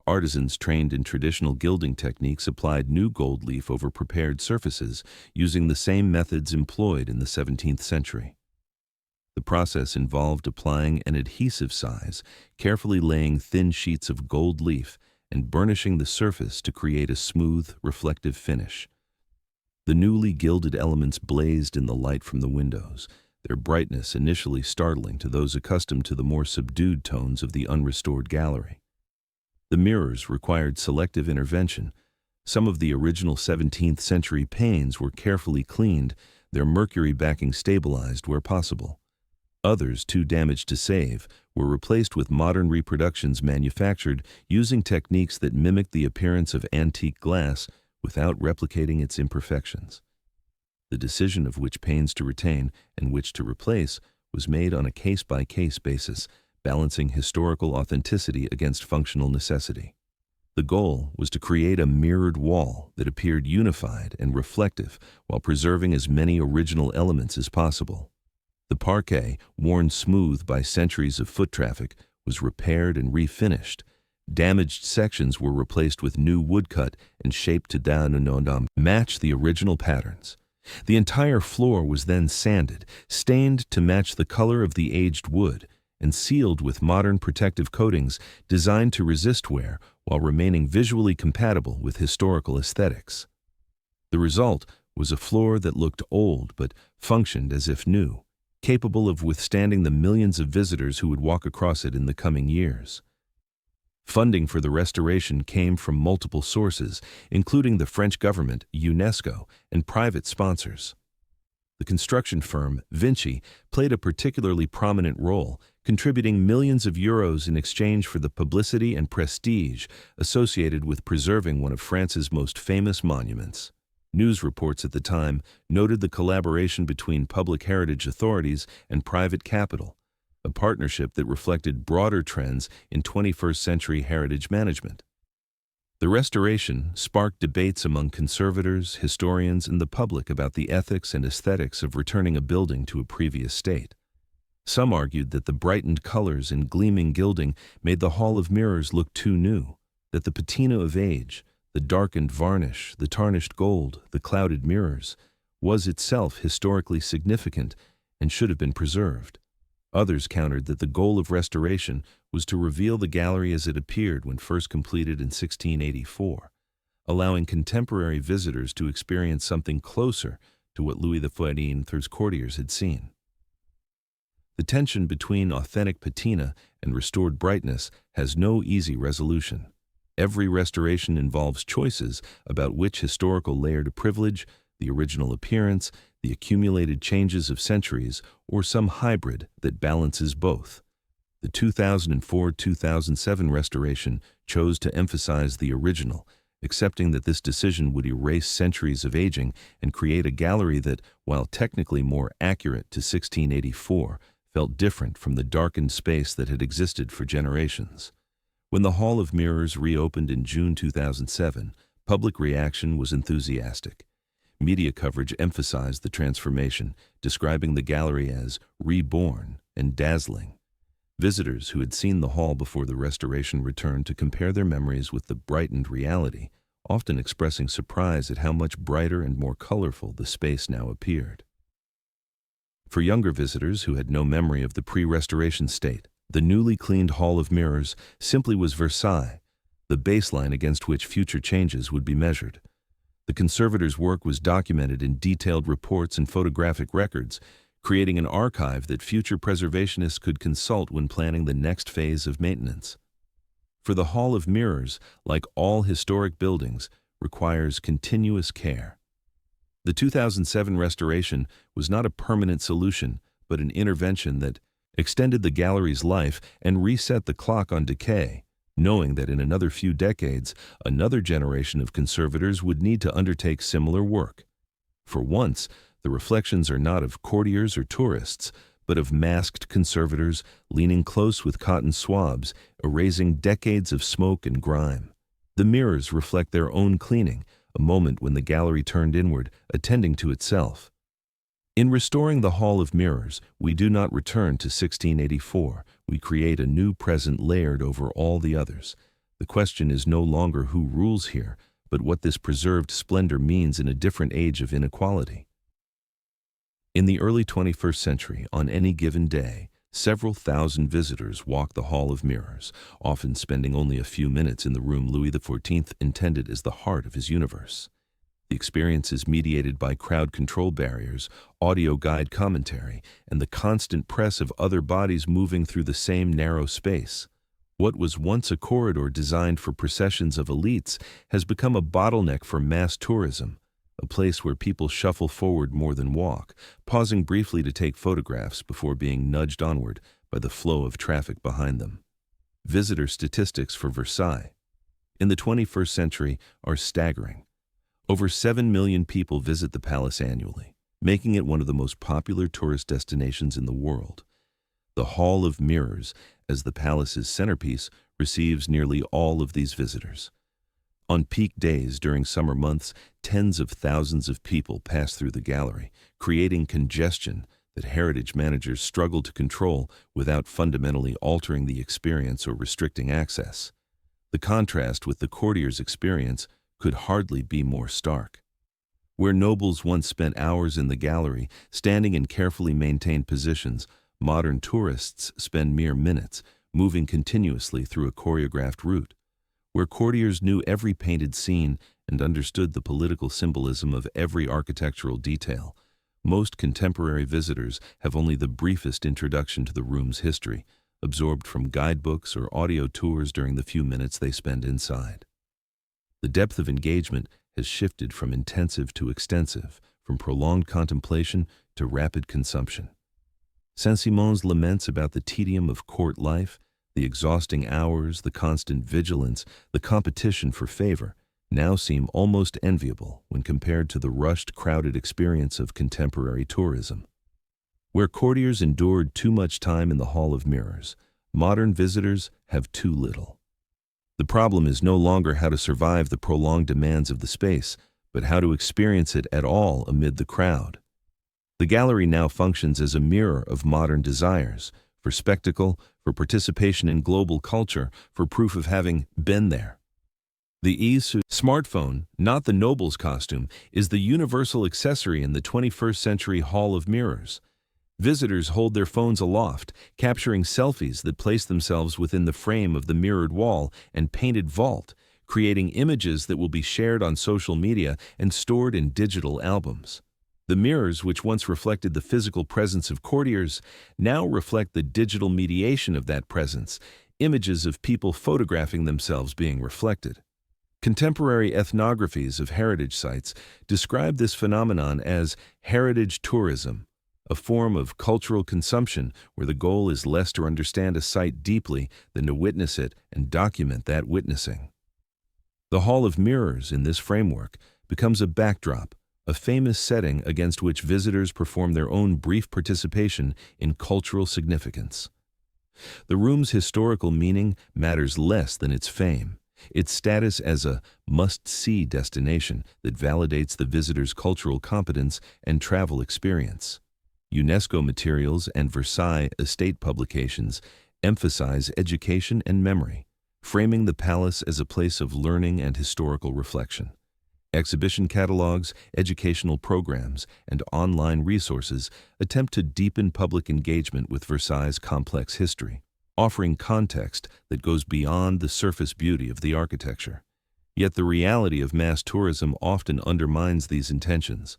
Artisans trained in traditional gilding techniques applied new gold leaf over prepared surfaces, using the same methods employed in the 17th century. The process involved applying an adhesive size, carefully laying thin sheets of gold leaf, and burnishing the surface to create a smooth, reflective finish. The newly gilded elements blazed in the light from the windows, their brightness initially startling to those accustomed to the more subdued tones of the unrestored gallery. The mirrors required selective intervention. Some of the original 17th century panes were carefully cleaned, their mercury backing stabilized where possible. Others, too damaged to save, were replaced with modern reproductions manufactured using techniques that mimicked the appearance of antique glass without replicating its imperfections. The decision of which panes to retain and which to replace was made on a case-by-case basis, balancing historical authenticity against functional necessity. The goal was to create a mirrored wall that appeared unified and reflective while preserving as many original elements as possible. The parquet, worn smooth by centuries of foot traffic, was repaired and refinished. Damaged sections were replaced with new woodcut and shaped to match the original patterns. The entire floor was then sanded, stained to match the color of the aged wood, and sealed with modern protective coatings designed to resist wear while remaining visually compatible with historical aesthetics. The result was a floor that looked old but functioned as if new, capable of withstanding the millions of visitors who would walk across it in the coming years. Funding for the restoration came from multiple sources, including the French government, UNESCO, and private sponsors. The construction firm, Vinci, played a particularly prominent role, contributing millions of euros in exchange for the publicity and prestige associated with preserving one of France's most famous monuments. News reports at the time noted the collaboration between public heritage authorities and private capital, a partnership that reflected broader trends in 21st century heritage management. The restoration sparked debates among conservators, historians, and the public about the ethics and aesthetics of returning a building to a previous state. Some argued that the brightened colors and gleaming gilding made the Hall of Mirrors look too new, that the patina of age, the darkened varnish, the tarnished gold, the clouded mirrors, was itself historically significant and should have been preserved. Others countered that the goal of restoration was to reveal the gallery as it appeared when first completed in 1684, allowing contemporary visitors to experience something closer to what Louis XIV's courtiers had seen. The tension between authentic patina and restored brightness has no easy resolution. Every restoration involves choices about which historical layer to privilege, the original appearance, the accumulated changes of centuries, or some hybrid that balances both. The 2004-2007 restoration chose to emphasize the original, accepting that this decision would erase centuries of aging and create a gallery that, while technically more accurate to 1684, felt different from the darkened space that had existed for generations. When the Hall of Mirrors reopened in June 2007, public reaction was enthusiastic. Media coverage emphasized the transformation, describing the gallery as reborn and dazzling. Visitors who had seen the hall before the restoration returned to compare their memories with the brightened reality, often expressing surprise at how much brighter and more colorful the space now appeared. For younger visitors who had no memory of the pre-restoration state, the newly cleaned Hall of Mirrors simply was Versailles, the baseline against which future changes would be measured. The conservators' work was documented in detailed reports and photographic records, creating an archive that future preservationists could consult when planning the next phase of maintenance. For the Hall of Mirrors, like all historic buildings, requires continuous care. The 2007 restoration was not a permanent solution, but an intervention that extended the gallery's life and reset the clock on decay, knowing that in another few decades, another generation of conservators would need to undertake similar work. For once, the reflections are not of courtiers or tourists, but of masked conservators leaning close with cotton swabs, erasing decades of smoke and grime. The mirrors reflect their own cleaning, a moment when the gallery turned inward, attending to itself. In restoring the Hall of Mirrors, we do not return to 1684. We create a new present layered over all the others. The question is no longer who rules here, but what this preserved splendor means in a different age of inequality. In the early 21st century, on any given day, several thousand visitors walk the Hall of Mirrors, often spending only a few minutes in the room Louis XIV intended as the heart of his universe. The experience is mediated by crowd control barriers, audio guide commentary, and the constant press of other bodies moving through the same narrow space. What was once a corridor designed for processions of elites has become a bottleneck for mass tourism, a place where people shuffle forward more than walk, pausing briefly to take photographs before being nudged onward by the flow of traffic behind them. Visitor statistics for Versailles in the 21st century are staggering. Over 7 million people visit the palace annually, making it one of the most popular tourist destinations in the world. The Hall of Mirrors, as the palace's centerpiece, receives nearly all of these visitors. On peak days during summer months, tens of thousands of people pass through the gallery, creating congestion that heritage managers struggle to control without fundamentally altering the experience or restricting access. The contrast with the courtiers' experience could hardly be more stark. Where nobles once spent hours in the gallery, standing in carefully maintained positions, modern tourists spend mere minutes, moving continuously through a choreographed route. Where courtiers knew every painted scene and understood the political symbolism of every architectural detail, most contemporary visitors have only the briefest introduction to the room's history, absorbed from guidebooks or audio tours during the few minutes they spend inside. The depth of engagement has shifted from intensive to extensive, from prolonged contemplation to rapid consumption. Saint-Simon's laments about the tedium of court life, the exhausting hours, the constant vigilance, the competition for favor, now seem almost enviable when compared to the rushed, crowded experience of contemporary tourism. Where courtiers endured too much time in the Hall of Mirrors, modern visitors have too little. The problem is no longer how to survive the prolonged demands of the space, but how to experience it at all amid the crowd. The gallery now functions as a mirror of modern desires, for spectacle, for participation in global culture, for proof of having been there. The smartphone, not the noble's costume, is the universal accessory in the 21st century Hall of Mirrors. Visitors hold their phones aloft, capturing selfies that place themselves within the frame of the mirrored wall and painted vault, creating images that will be shared on social media and stored in digital albums. The mirrors, which once reflected the physical presence of courtiers, now reflect the digital mediation of that presence, images of people photographing themselves being reflected. Contemporary ethnographies of heritage sites describe this phenomenon as heritage tourism, a form of cultural consumption where the goal is less to understand a site deeply than to witness it and document that witnessing. The Hall of Mirrors, in this framework, becomes a backdrop, a famous setting against which visitors perform their own brief participation in cultural significance. The room's historical meaning matters less than its fame. Its status as a must-see destination that validates the visitor's cultural competence and travel experience. UNESCO materials and Versailles estate publications emphasize education and memory, framing the palace as a place of learning and historical reflection. Exhibition catalogs, educational programs, and online resources attempt to deepen public engagement with Versailles' complex history, offering context that goes beyond the surface beauty of the architecture. Yet the reality of mass tourism often undermines these intentions.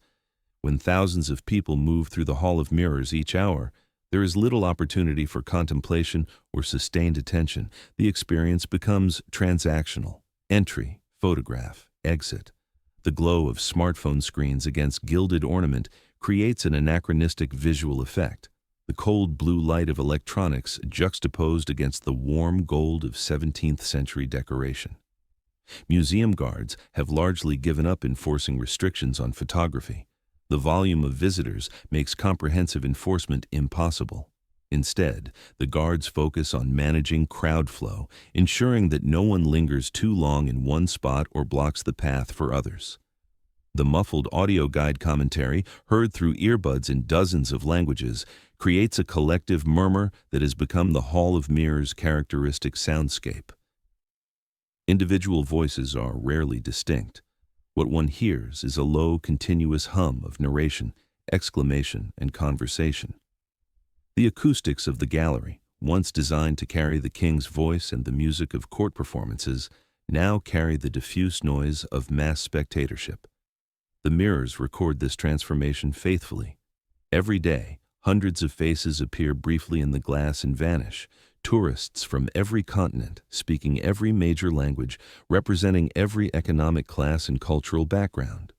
When thousands of people move through the Hall of Mirrors each hour, there is little opportunity for contemplation or sustained attention. The experience becomes transactional. Entry, photograph, exit. The glow of smartphone screens against gilded ornament creates an anachronistic visual effect. The cold blue light of electronics juxtaposed against the warm gold of 17th century decoration. Museum guards have largely given up enforcing restrictions on photography. The volume of visitors makes comprehensive enforcement impossible. Instead, the guards focus on managing crowd flow, ensuring that no one lingers too long in one spot or blocks the path for others. The muffled audio guide commentary, heard through earbuds in dozens of languages, creates a collective murmur that has become the Hall of Mirrors' characteristic soundscape. Individual voices are rarely distinct. What one hears is a low, continuous hum of narration, exclamation, and conversation. The acoustics of the gallery, once designed to carry the king's voice and the music of court performances, now carry the diffuse noise of mass spectatorship. The mirrors record this transformation faithfully. Every day, hundreds of faces appear briefly in the glass and vanish. Tourists from every continent, speaking every major language, representing every economic class and cultural background.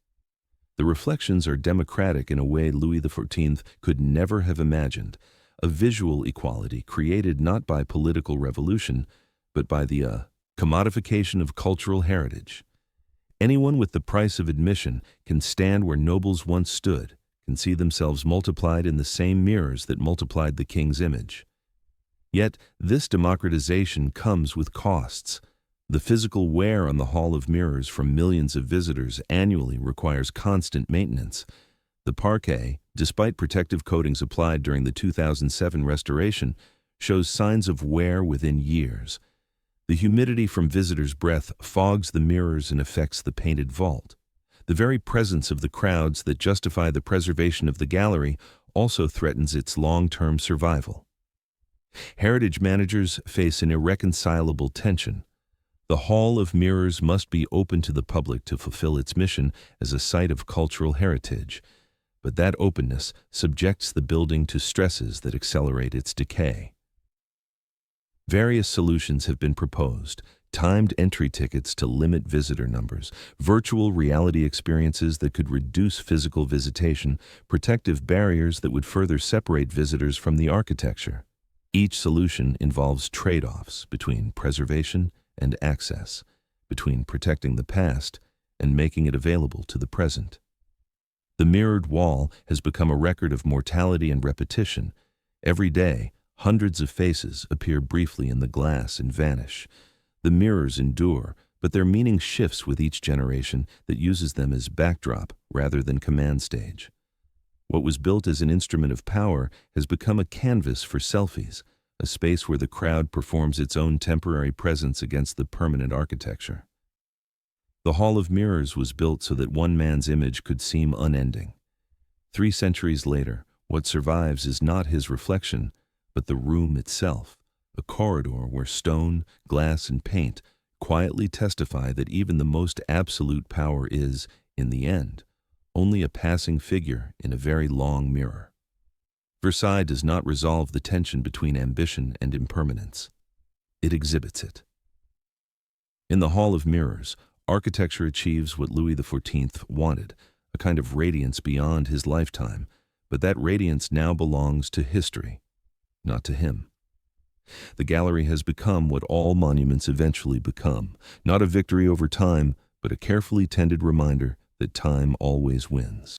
The reflections are democratic in a way Louis XIV could never have imagined, a visual equality created not by political revolution, but by the commodification of cultural heritage. Anyone with the price of admission can stand where nobles once stood, can see themselves multiplied in the same mirrors that multiplied the king's image. Yet, this democratization comes with costs. The physical wear on the Hall of Mirrors from millions of visitors annually requires constant maintenance. The parquet, despite protective coatings applied during the 2007 restoration, shows signs of wear within years. The humidity from visitors' breath fogs the mirrors and affects the painted vault. The very presence of the crowds that justify the preservation of the gallery also threatens its long-term survival. Heritage managers face an irreconcilable tension. The Hall of Mirrors must be open to the public to fulfill its mission as a site of cultural heritage, but that openness subjects the building to stresses that accelerate its decay. Various solutions have been proposed: timed entry tickets to limit visitor numbers, virtual reality experiences that could reduce physical visitation, protective barriers that would further separate visitors from the architecture. Each solution involves trade-offs between preservation and access, between protecting the past and making it available to the present. The mirrored wall has become a record of mortality and repetition. Every day, hundreds of faces appear briefly in the glass and vanish. The mirrors endure, but their meaning shifts with each generation that uses them as backdrop rather than command stage. What was built as an instrument of power has become a canvas for selfies, a space where the crowd performs its own temporary presence against the permanent architecture. The Hall of Mirrors was built so that one man's image could seem unending. 3 centuries later, what survives is not his reflection, but the room itself, a corridor where stone, glass, and paint quietly testify that even the most absolute power is, in the end, only a passing figure in a very long mirror. Versailles does not resolve the tension between ambition and impermanence. It exhibits it. In the Hall of Mirrors, architecture achieves what Louis XIV wanted, a kind of radiance beyond his lifetime, but that radiance now belongs to history, not to him. The gallery has become what all monuments eventually become, not a victory over time, but a carefully tended reminder that time always wins.